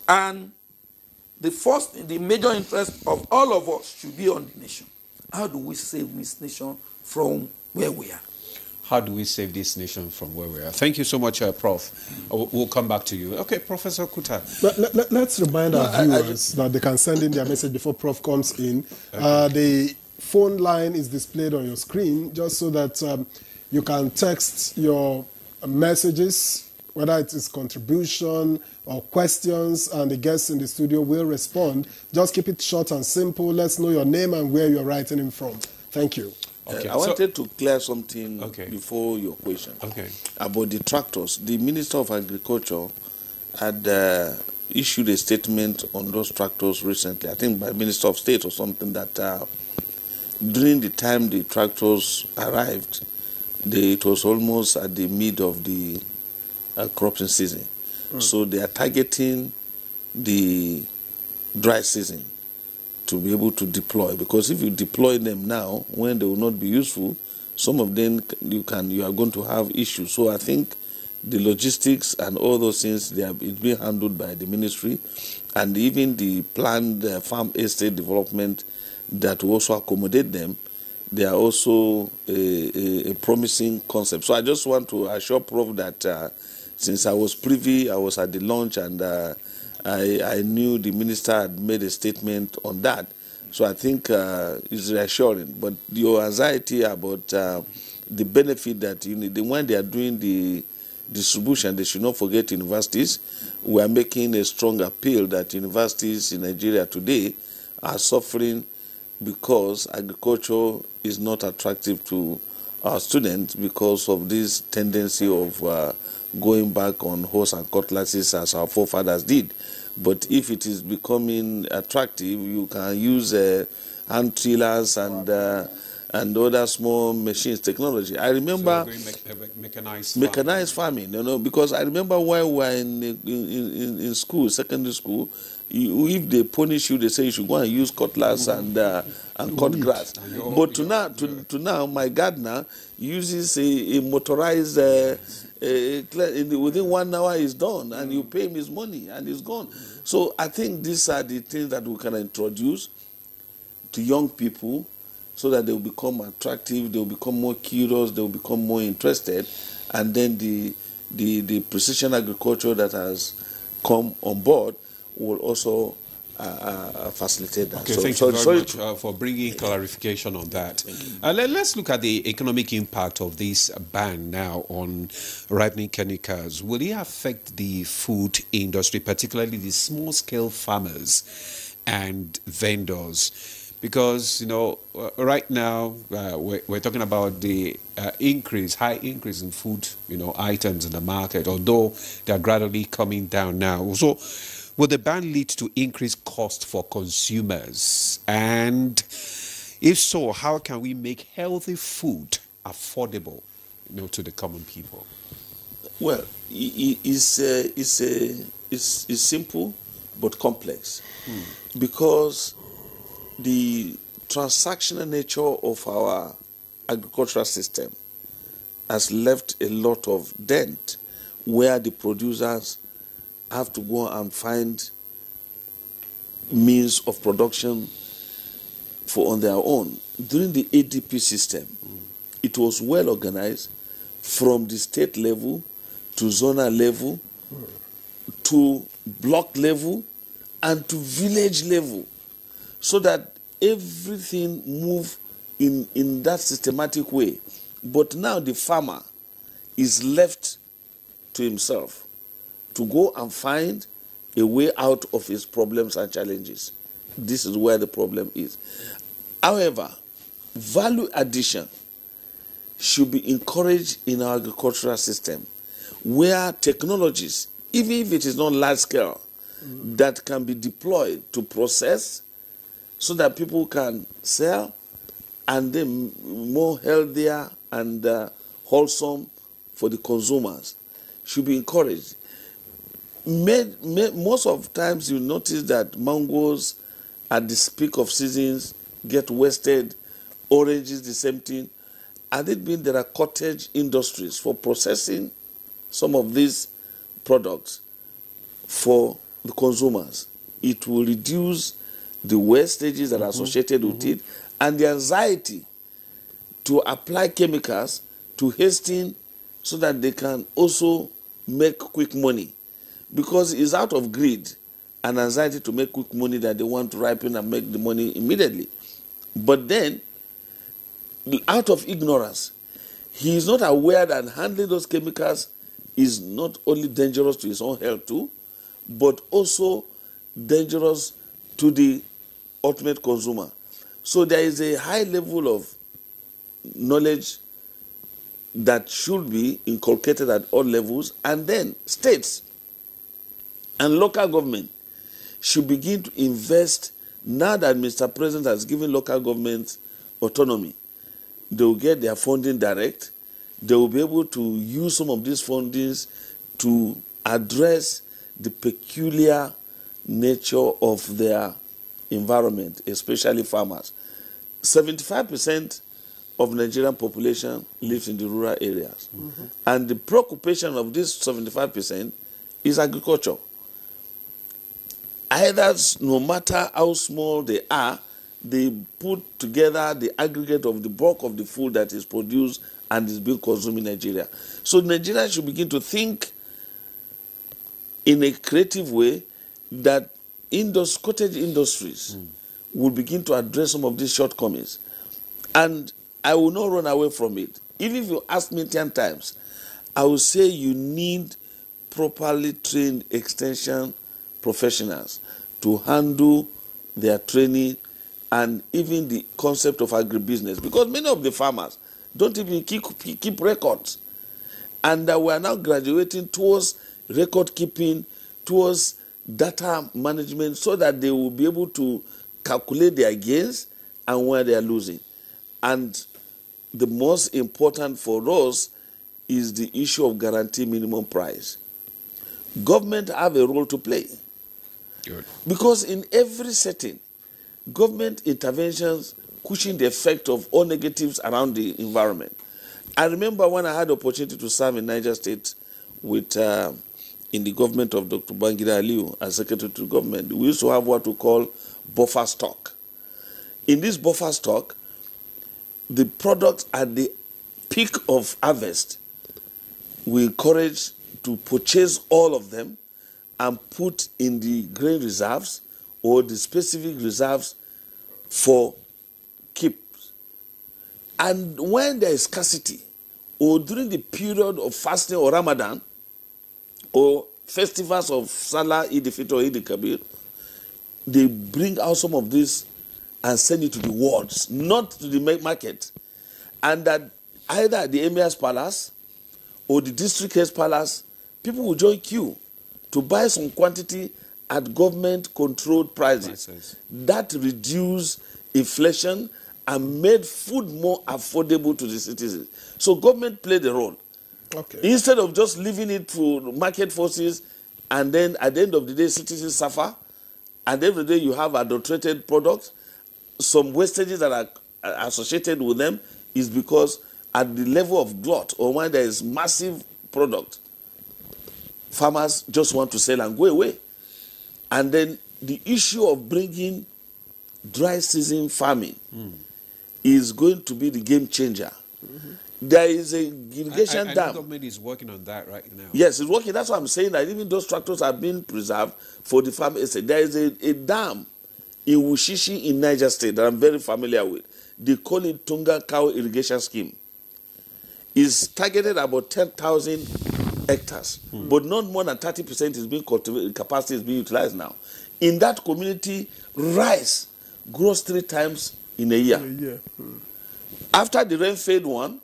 and the major interest of all of us should be on the nation. How do we save this nation from where we are? How do we save this nation from where we are? Thank you so much, Prof. We'll come back to you. Okay, Professor Kuta. Let's remind our viewers that they can send in their message before Prof comes in. Okay. The phone line is displayed on your screen just so that you can text your messages whether it is contribution or questions, and the guests in the studio will respond. Just keep it short and simple. Let's know your name and where you're writing in from. Thank you. Okay. I wanted to clear something before your question about the tractors. The Minister of Agriculture had issued a statement on those tractors recently, I think by Minister of State or something, that during the time the tractors arrived, it was almost at the mid of the cropping season. So they are targeting the dry season to be able to deploy, because if you deploy them now when they will not be useful, some of them you are going to have issues. So I think the logistics and all those things, it's being handled by the ministry, and even the planned farm estate development that will also accommodate them, they are also a promising concept. So I just want to assure Prof that since I was privy, I was at the launch, and I knew the minister had made a statement on that. So I think it's reassuring. But your anxiety about the benefit that when they are doing the distribution, they should not forget universities. We are making a strong appeal that universities in Nigeria today are suffering because agriculture is not attractive to our students because of this tendency of going back on horse and cutlasses as our forefathers did. But if it is becoming attractive, you can use hand tillers and other small machines, technology. I remember mechanized farming, because I remember while we were in school, secondary school, if they punish you, they say you should go and use cutlass and cut grass. But to now, my gardener uses a motorized. Within 1 hour he's done, and you pay him his money and he's gone. So I think these are the things that we can introduce to young people so that they will become attractive, they will become more curious, they will become more interested, and then the precision agriculture that has come on board will also facilitate that. Okay, thank you very much for bringing clarification on that. Let's look at the economic impact of this ban now on ripening chemicals. Will it affect the food industry, particularly the small-scale farmers and vendors? Because, right now we're talking about the high increase in food, items in the market, although they're gradually coming down now. So, will the ban lead to increased cost for consumers? And if so, how can we make healthy food affordable, to the common people? Well, it's simple but complex because the transactional nature of our agricultural system has left a lot of dent where the producers have to go and find means of production on their own. During the ADP system, it was well organized from the state level to zonal level to block level and to village level, so that everything moved in that systematic way. But now the farmer is left to himself to go and find a way out of his problems and challenges. This is where the problem is. However, value addition should be encouraged in our agricultural system, where technologies, even if it is not large scale, that can be deployed to process so that people can sell and then more healthier and wholesome for the consumers, should be encouraged. Most of times you notice that mangoes at the peak of seasons get wasted, oranges the same thing. Had it been there are cottage industries for processing some of these products for the consumers, it will reduce the wastages that are associated with it and the anxiety to apply chemicals to hasten so that they can also make quick money. Because it's out of greed and anxiety to make quick money that they want to ripen and make the money immediately. But then, out of ignorance, he is not aware that handling those chemicals is not only dangerous to his own health too, but also dangerous to the ultimate consumer. So there is a high level of knowledge that should be inculcated at all levels, and then states and local government should begin to invest. Now that Mr. President has given local governments autonomy, they will get their funding direct. They will be able to use some of these fundings to address the peculiar nature of their environment, especially farmers. 75% of Nigerian population lives in the rural areas. Mm-hmm. And the preoccupation of this 75% is agriculture. Either, no matter how small they are, they put together the aggregate of the bulk of the food that is produced and is being consumed in Nigeria. So Nigeria should begin to think in a creative way that cottage industries will begin to address some of these shortcomings. And I will not run away from it. Even if you ask me 10 times, I will say you need properly trained extension professionals to handle their training and even the concept of agribusiness, because many of the farmers don't even keep records. And we are now graduating towards record keeping, towards data management, so that they will be able to calculate their gains and where they are losing. And the most important for us is the issue of guaranteed minimum price. Government have a role to play. Good. Because in every setting, government interventions cushion the effect of all negatives around the environment. I remember when I had the opportunity to serve in Niger State with in the government of Dr. Babangida Aliyu as Secretary to Government, we used to have what we call buffer stock. In this buffer stock, the products at the peak of harvest, we encourage to purchase all of them and put in the grain reserves or the specific reserves for keep. And when there is scarcity, or during the period of fasting or Ramadan, or festivals of Salah, Eid al-Fitr, or Eid al-Kabir, they bring out some of this and send it to the wards, not to the market. And that either at the Emir's Palace or the District Head's Palace, people will join queue to buy some quantity at government-controlled prices. That reduced inflation and made food more affordable to the citizens. So government played a role. Okay. Instead of just leaving it to market forces, and then at the end of the day, citizens suffer, and every day you have adulterated products, some wastages that are associated with them is because at the level of glut, or when there is massive product, farmers just want to sell and go away. And then the issue of bringing dry season farming is going to be the game changer. There is a irrigation dam. The government is working on that right now. Yes, it's working. That's why I'm saying that even those tractors are being preserved for the farm estate. There is a dam in Wushishi in Niger State that I'm very familiar with. They call it Tunga Cow Irrigation Scheme. It's targeted about 10,000 hectares, but not more than 30% is being cultivated, capacity is being utilized now. In that community, rice grows 3 times in a year. After the rain fade one,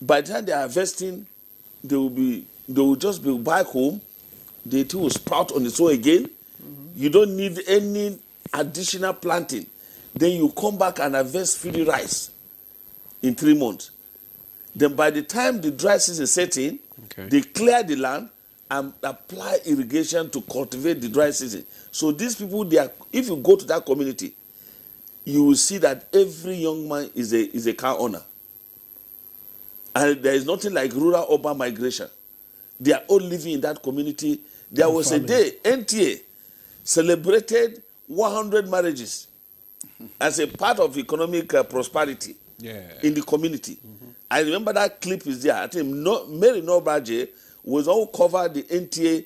by the time they are harvesting, they will just be back home. The tree will sprout on its own again. You don't need any additional planting. Then you come back and harvest free rice in 3 months. Then by the time the dry season sets in, they clear the land and apply irrigation to cultivate the dry season. So these people, if you go to that community, you will see that every young man is a car owner. And there is nothing like rural-urban migration. They are all living in that community. There was a day, NTA celebrated 100 marriages as a part of economic prosperity in the community. I remember that clip is there. I think Mary Nobaje was all covered the NTA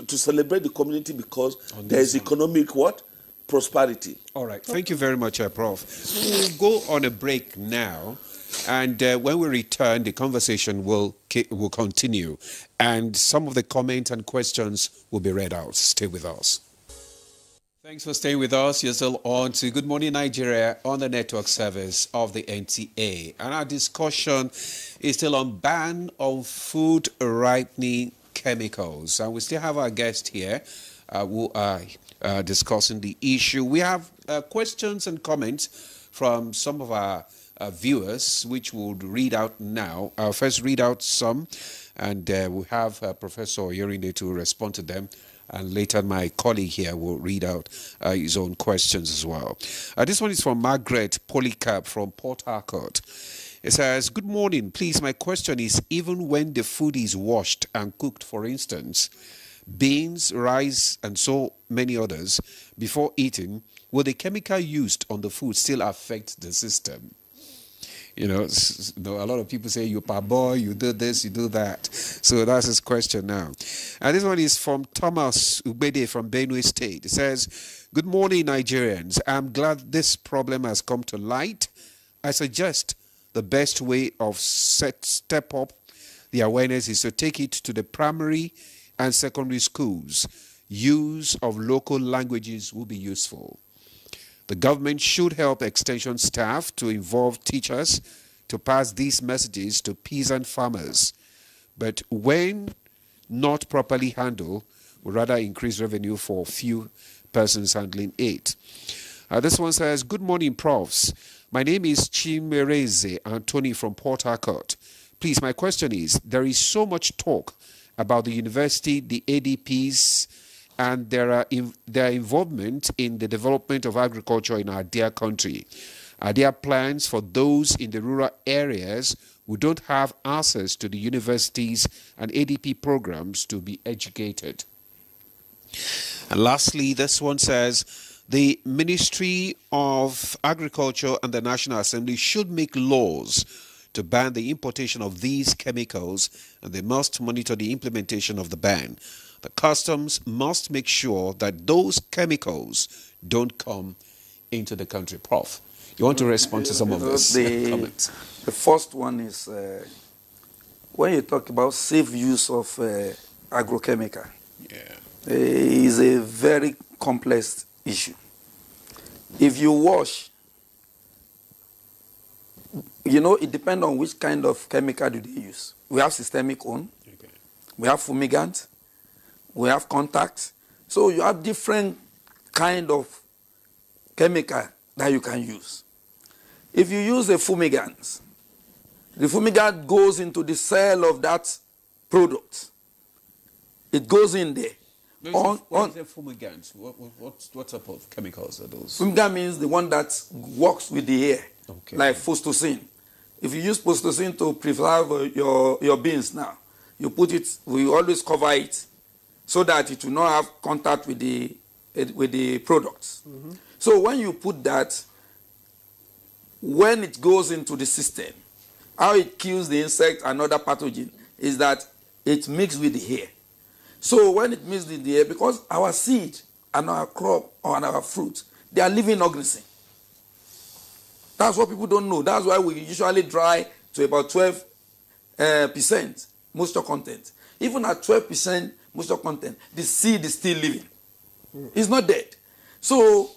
to celebrate the community because there is economic what? Prosperity. All right. Thank you very much, Prof. We'll go on a break now. And when we return, the conversation will continue. And some of the comments and questions will be read out. Stay with us. Thanks for staying with us. You're still on to Good Morning Nigeria on the network service of the NTA. And our discussion is still on ban on food ripening chemicals. And we still have our guest here who are discussing the issue. We have questions and comments from some of our viewers, which we'll read out now. I'll first read out some, and we'll have Professor Yorinde to respond to them. And later, my colleague here will read out his own questions as well. This one is from Margaret Polycarp from Port Harcourt. It says, good morning. Please, my question is, even when the food is washed and cooked, for instance, beans, rice, and so many others, before eating, will the chemical used on the food still affect the system? You know, a lot of people say, you parboil, you do this, you do that. So that's his question now. And this one is from Thomas Ubede from Benue State. It says, good morning, Nigerians. I'm glad this problem has come to light. I suggest the best way of step up the awareness is to take it to the primary and secondary schools. Use of local languages will be useful. The government should help extension staff to involve teachers to pass these messages to peasant farmers. But when not properly handled, will rather increase revenue for few persons handling it. This one says, good morning, profs. My name is Chimereze Anthony from Port Harcourt. Please, my question is, there is so much talk about the university, the ADPs, and their involvement in the development of agriculture in our dear country. Are there plans for those in the rural areas who don't have access to the universities and ADP programs to be educated? And lastly, this one says, the Ministry of Agriculture and the National Assembly should make laws to ban the importation of these chemicals, and they must monitor the implementation of the ban. The customs must make sure that those chemicals don't come into the country. Prof, you want to respond to some of this comments? The first one is when you talk about safe use of agrochemical, is a very complex issue. If you wash, you know, it depends on which kind of chemical do they use. We have systemic one, we have fumigant, we have contact. So you have different kind of chemical that you can use. If you use a fumigant, the fumigant goes into the cell of that product. It goes in there. What is a fumigant? What type of chemicals are those? Fumigant means the one that works with the air, like phosphorus. If you use phosphorus to preserve your beans now, you put it, we always cover it so that it will not have contact with the products. Mm-hmm. So when you put that, when it goes into the system, how it kills the insect and other pathogen is that it mixes with the air. So when it mixes with the air, because our seed and our crop and our fruit, they are living organisms. That's what people don't know. That's why we usually dry to about 12% moisture content. Even at 12% moisture content, the seed is still living. It's not dead. So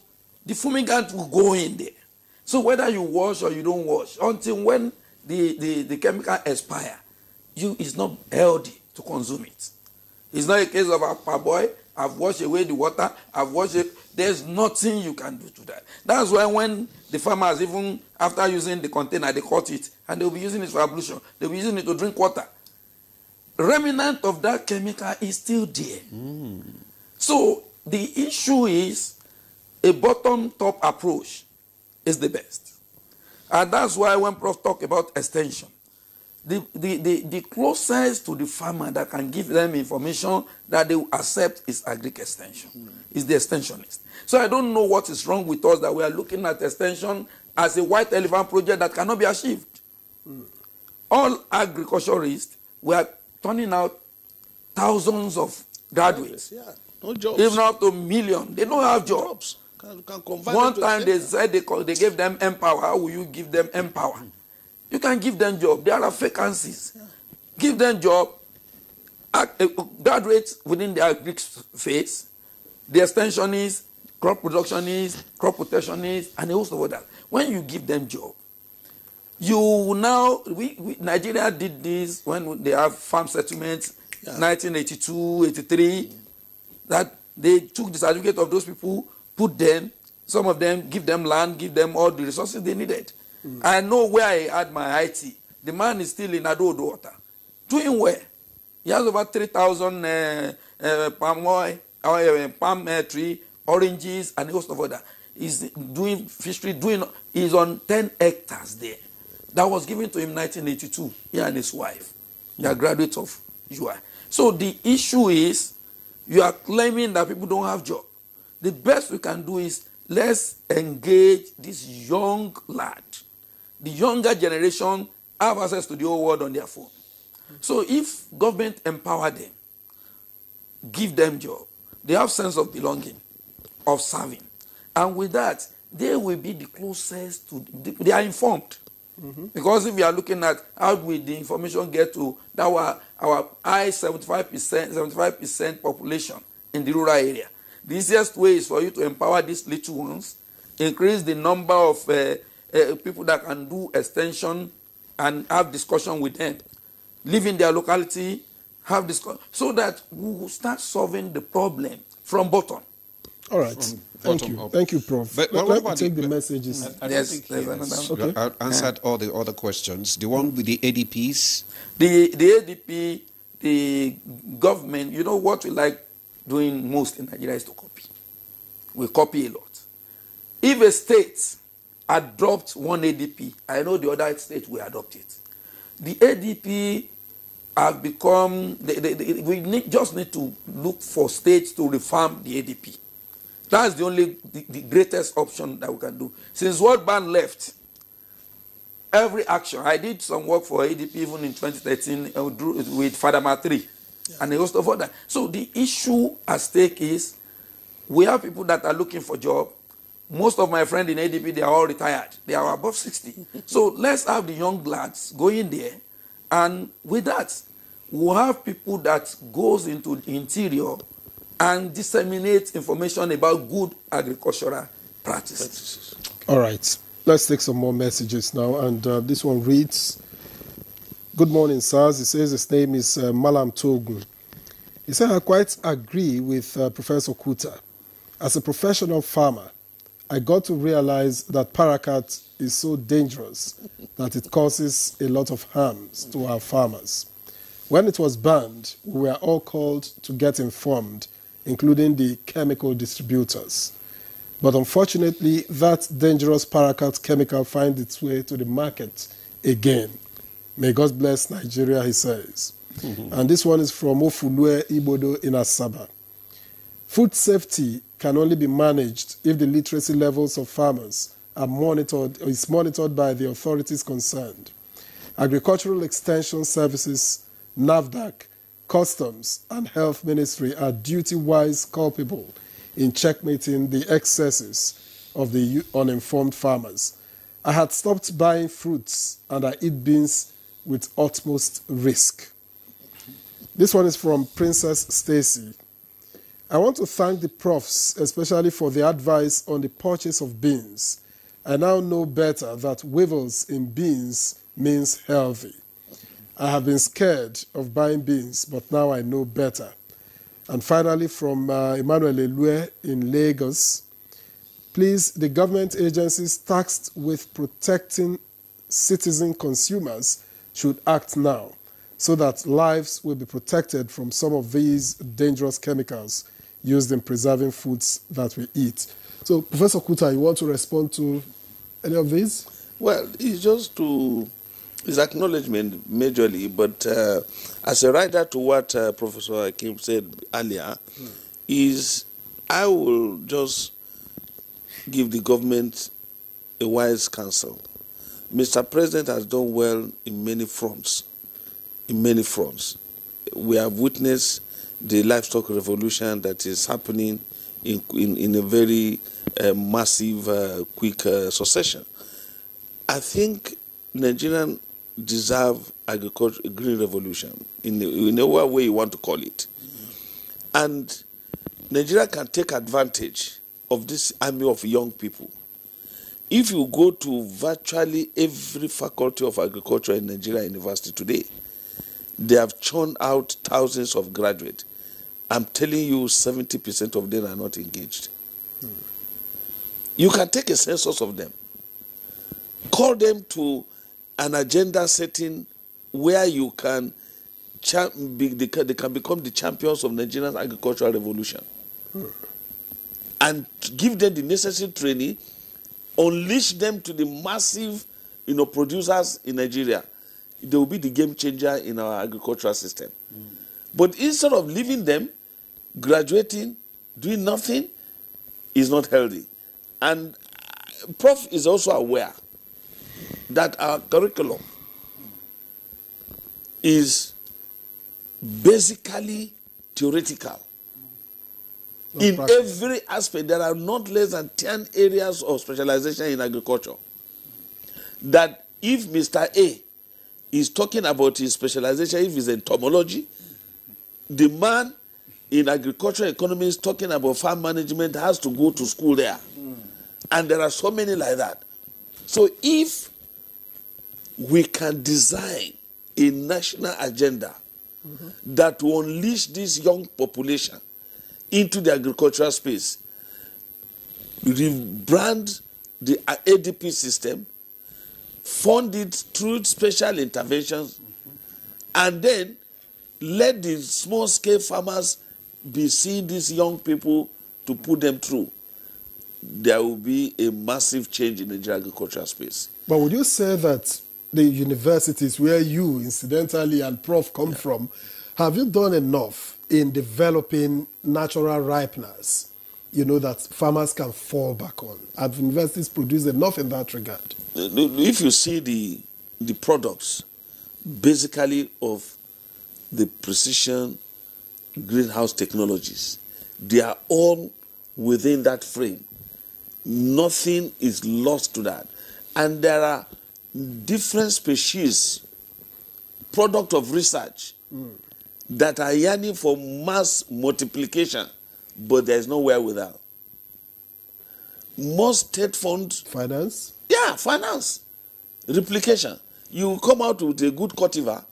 the fumigant will go in there. So whether you wash or you don't wash, until when the chemical expire, it's not healthy to consume it. It's not a case of a parboil, I've washed away the water, I've washed it. There's nothing you can do to that. That's why when the farmers, even after using the container, they cut it, and they'll be using it for ablution. They'll be using it to drink water. Remnant of that chemical is still there. So the issue is a bottom-top approach is the best. And that's why when Prof talk about extension, the closest to the farmer that can give them information that they will accept is agric extension, is the extensionist. So I don't know what is wrong with us that we are looking at extension as a white elephant project that cannot be achieved. All agriculturists, we are turning out thousands of graduates. Yeah, no jobs. Even up to millions. They don't have jobs. Can One time they said they gave them Empower. How will you give them Empower? You can give them job. There are vacancies. Yeah. Give them job. Graduates within the agric phase, the extensionists, crop productionists, crop protectionists, and a host of others. When you give them job, you now, Nigeria did this when they have farm settlements, 1982, 83, that they took the certificate of those people, put them, some of them, give them land, give them all the resources they needed. I know where I had my IT. The man is still in Adodo water. Doing well. He has over 3,000 palm oil, palm tree, oranges, and a host of others. He's doing fishery, he's on 10 hectares there. That was given to him in 1982, he and his wife. They are graduates of UI. So the issue is, you are claiming that people don't have jobs. The best we can do is, let's engage this young lad. The younger generation have access to the whole world on their phone. So if government empower them, give them job, they have sense of belonging, of serving. And with that, they will be the closest to, they are informed. Because if we are looking at how will the information get to our high 75% population in the rural area, the easiest way is for you to empower these little ones, increase the number of people that can do extension and have discussion with them, live in their locality, have discussion, so that we will start solving the problem from bottom. All right. Thank you. Thank you, Prof. But let me take the messages. I don't think he has answered all the other questions. The one with the ADPs? The ADP, the government, you know what we like doing most in Nigeria is to copy. We copy a lot. If a state adopts one ADP, I know the other state will adopt it. The ADP have become, we just need to look for states to reform the ADP. That's the greatest option that we can do. Since World Bank left, every action, I did some work for ADP even in 2013 with FADAMA 3 and a host of others. So the issue at stake is, we have people that are looking for jobs. Most of my friends in ADP, they are all retired. They are above 60. So let's have the young lads go in there, and with that, we'll have people that goes into the interior and disseminate information about good agricultural practices. All right. Let's take some more messages now. And this one reads, good morning, sirs. He says his name is Malam Togun. He said, I quite agree with Professor Kuta. As a professional farmer, I got to realize that paraquat is so dangerous that it causes a lot of harms to our farmers. When it was banned, we were all called to get informed, including the chemical distributors. But unfortunately, that dangerous paraquat chemical finds its way to the market again. May God bless Nigeria, he says. And this one is from Ofulue Ibodo in Asaba. Food safety can only be managed if the literacy levels of farmers are monitored, or is monitored by the authorities concerned. Agricultural Extension Services, NAFDAC, Customs, and Health Ministry are duty-wise culpable in checkmating the excesses of the uninformed farmers. I had stopped buying fruits and I eat beans with utmost risk. This one is from Princess Stacy. I want to thank the profs, especially for the advice on the purchase of beans. I now know better that weevils in beans means healthy. I have been scared of buying beans, but now I know better. And finally, from Emmanuel Elue in Lagos, please, the government agencies tasked with protecting citizen consumers should act now so that lives will be protected from some of these dangerous chemicals used in preserving foods that we eat. So, Professor Kuta, you want to respond to any of these? Well, it's just to his acknowledgement majorly, but as a rider to what Professor Hakim said earlier, is I will just give the government a wise counsel. Mr. President has done well in many fronts. In many fronts. We have witnessed the livestock revolution that is happening in a very massive, quick succession. I think Nigerians deserve agriculture, green revolution, in a way you want to call it. And Nigeria can take advantage of this army of young people. If you go to virtually every faculty of agriculture in Nigeria university today, they have churned out thousands of graduates. I'm telling you, 70% of them are not engaged. You can take a census of them. Call them to an agenda setting where you can they can become the champions of Nigerian agricultural revolution. And give them the necessary training, unleash them to the massive producers in Nigeria. They will be the game changer in our agricultural system. But instead of leaving them, graduating, doing nothing, is not healthy. And Prof is also aware that our curriculum is basically theoretical. In every aspect, there are not less than 10 areas of specialization in agriculture. That if Mr. A is talking about his specialization, if it's entomology, the man in agricultural economy is talking about farm management has to go to school there. And there are so many like that. So if we can design a national agenda that will unleash this young population into the agricultural space, rebrand the ADP system, fund it through special interventions, and then let the small-scale farmers be seeing these young people to put them through, there will be a massive change in the agricultural space. But would you say that the universities where you, incidentally, and Prof come from, have you done enough in developing natural ripeners, that farmers can fall back on? Have universities produced enough in that regard? If you see the products, basically of the precision greenhouse technologies, they are all within that frame. Nothing is lost to that. And there are different species, product of research, that are yearning for mass multiplication, but there is no wherewithal. Most state funds... Finance? Yeah, finance. Replication. You come out with a good cultivar,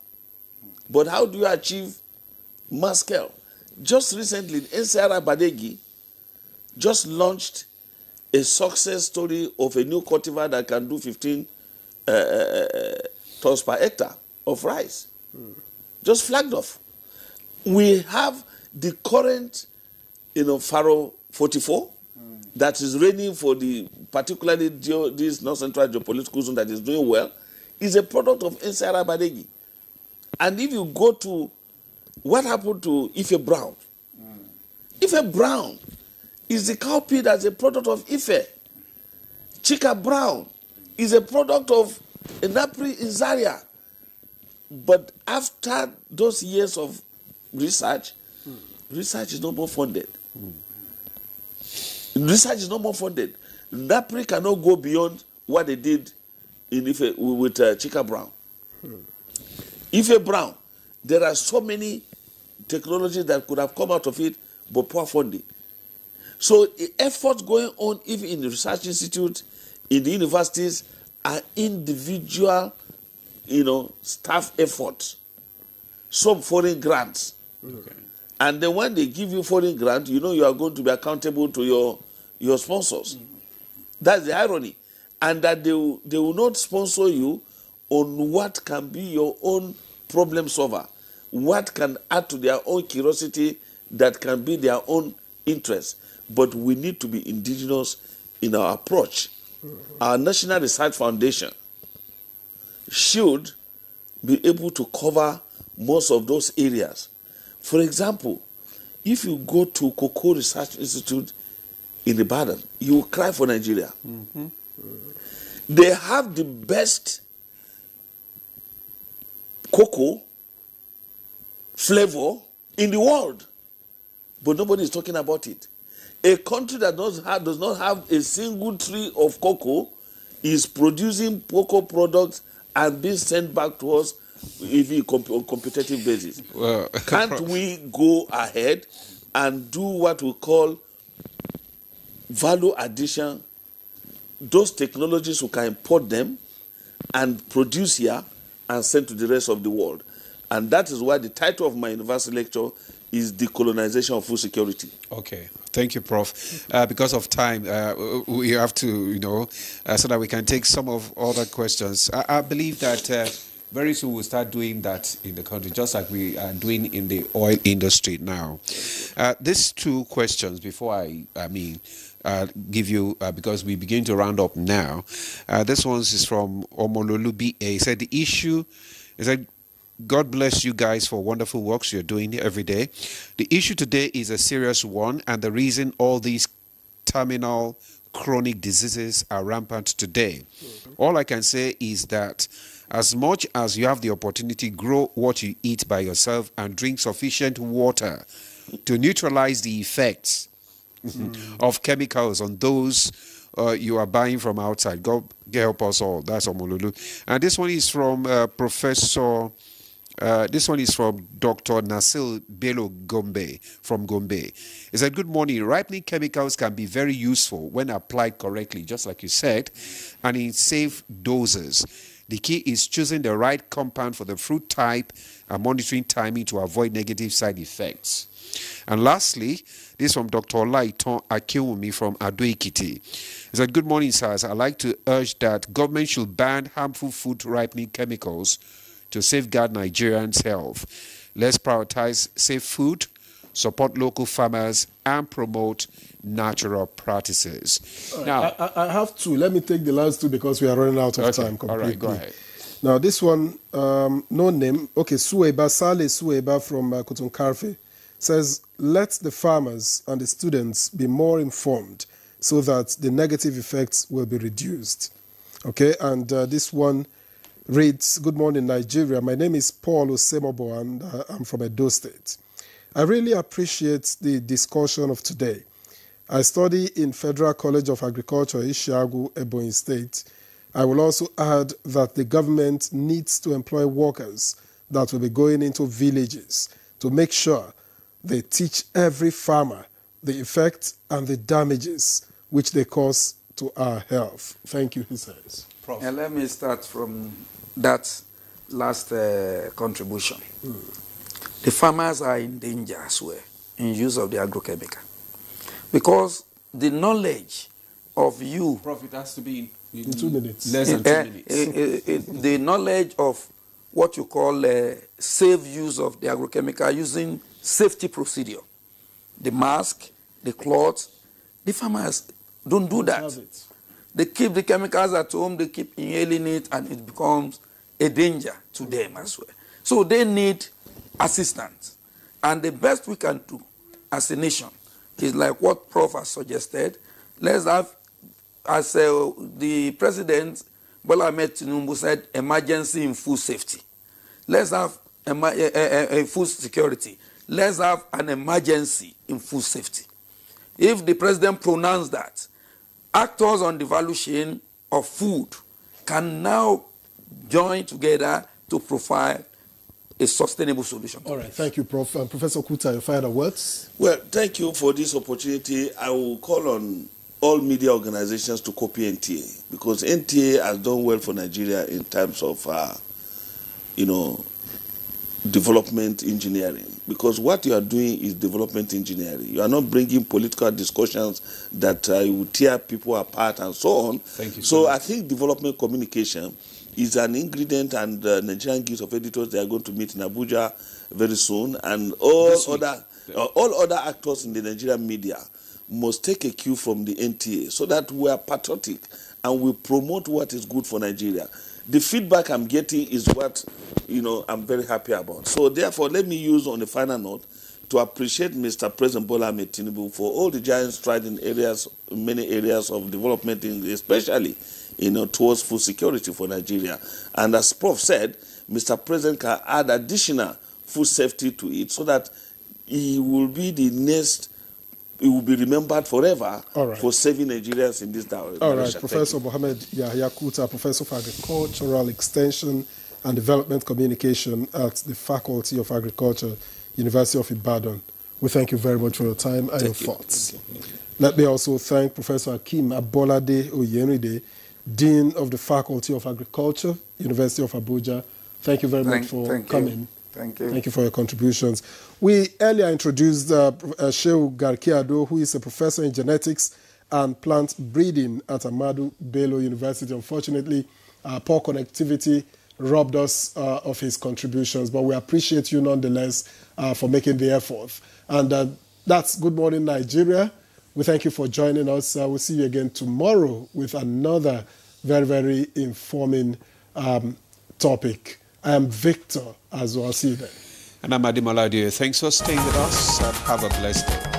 but how do you achieve mass scale? Just recently, NCR Badegi just launched a success story of a new cultivar that can do 15 tons per hectare of rice. Just flagged off. We have the current, Faro 44 that is reigning for the, particularly this North Central geopolitical zone that is doing well, is a product of NCR Badegi. And if you go to what happened to Ife Brown, Ife Brown is the cowpea that's a product of Ife. Chika Brown is a product of Napri in Zaria. But after those years of research, research is no more funded. Research is no more funded. Napri cannot go beyond what they did in Ife with Chika Brown. Ife Brown, there are so many technologies that could have come out of it, but poor funding. So efforts going on even in the research institute, in the universities, are individual, staff efforts. Some foreign grants. Okay. And then when they give you foreign grant, you are going to be accountable to your sponsors. That's the irony. And that they will not sponsor you on what can be your own problem solver, what can add to their own curiosity that can be their own interest. But we need to be indigenous in our approach. Our National Research Foundation should be able to cover most of those areas. For example, if you go to Cocoa Research Institute in Ibadan, you will cry for Nigeria. They have the best cocoa flavor in the world, but nobody is talking about it. A country that does not have a single tree of cocoa is producing cocoa products and being sent back to us even on competitive basis. Well, can't we go ahead and do what we call value addition? Those technologies, we can import them and produce here and send to the rest of the world. And that is why the title of my university lecture is Decolonization of Food Security. Okay. Thank you, Prof. Because of time, we have to, so that we can take some of other questions. I believe that very soon we'll start doing that in the country, just like we are doing in the oil industry now. These two questions before I give you, because we begin to round up now. This one is from Omololu B.A. He said, the issue is that God bless you guys for wonderful works you're doing every day. The issue today is a serious one, and the reason all these terminal chronic diseases are rampant today. All I can say is that as much as you have the opportunity, grow what you eat by yourself and drink sufficient water to neutralize the effects of chemicals on those you are buying from outside. God help us all. That's Omololu. And this one is from this one is from Dr. Nasil Bello Gombe from Gombe. He said, good morning. Ripening chemicals can be very useful when applied correctly, just like you said, and in safe doses. The key is choosing the right compound for the fruit type and monitoring timing to avoid negative side effects. And lastly, this from Dr. Olaiton Akinwumi from Ado-Ekiti. He said, good morning, sirs. I'd like to urge that government should ban harmful food ripening chemicals to safeguard Nigerians' health. Let's prioritize safe food, support local farmers, and promote natural practices. Right. Now, I have two. Let me take the last two because we are running out of time completely. All right, go ahead. Now, this one, no name. Okay, Sueba, Saleh Sueba from Kutunkarfe says, let the farmers and the students be more informed so that the negative effects will be reduced. Okay, and this one reads, good morning, Nigeria. My name is Paul Osemobo, and I'm from Edo State. I really appreciate the discussion of today. I study in Federal College of Agriculture, Ishiagu, Ebonyi State. I will also add that the government needs to employ workers that will be going into villages to make sure they teach every farmer the effects and the damages which they cause to our health. Thank you, he says. Prof. And let me start from that last contribution. The farmers are in danger as well in use of the agrochemical, because the knowledge of you... Prof, it has to be in 2 minutes. Less than 2 minutes. The knowledge of what you call safe use of the agrochemical using safety procedure. The mask, the cloth, the farmers don't do that. They keep the chemicals at home, they keep inhaling it, and it becomes a danger to them as well. So they need assistance. And the best we can do as a nation is like what Prof has suggested. Let's have, as the President Bola Ahmed Tinubu said, emergency in food safety. Let's have food security. Let's have an emergency in food safety. If the President pronounced that, actors on the value chain of food can now join together to provide a sustainable solution. All right, thank you, Prof. Professor Kuta, your final words? Well, thank you for this opportunity. I will call on all media organizations to copy NTA, because NTA has done well for Nigeria in terms of, development engineering. Because what you are doing is development engineering. You are not bringing political discussions that will tear people apart and so on. Thank you. So I think development communication is an ingredient, and Nigerian Guild of Editors, they are going to meet in Abuja very soon, and all other actors in the Nigerian media must take a cue from the NTA so that we are patriotic and we promote what is good for Nigeria. The feedback I'm getting is what, I'm very happy about. So therefore, let me use on the final note to appreciate Mr. President Bola Ahmed Tinubu for all the giant strides in many areas of development, especially towards food security for Nigeria. And as Prof said, Mr. President can add additional food safety to it so that he will be the next he will be remembered forever right. for saving Nigerians in this direction. All right, Professor Mohammed Yahya Kuta, Professor of Agricultural Extension and Development Communication at the Faculty of Agriculture, University of Ibadan. We thank you very much for your time and your thoughts. Let me also thank Professor Hakeem Abolade Oyenride, Dean of the Faculty of Agriculture, University of Abuja. Thank you very much for coming. Thank you. Thank you for your contributions. We earlier introduced Shehu Garkiado, who is a professor in genetics and plant breeding at Ahmadu Bello University. Unfortunately, poor connectivity robbed us of his contributions, but we appreciate you nonetheless for making the effort. And that's Good Morning Nigeria. We thank you for joining us. We'll see you again tomorrow with another very, very informing topic. I am Victor as well. See you then. And I'm Adim Aladio. Thanks for staying with us and have a blessed day.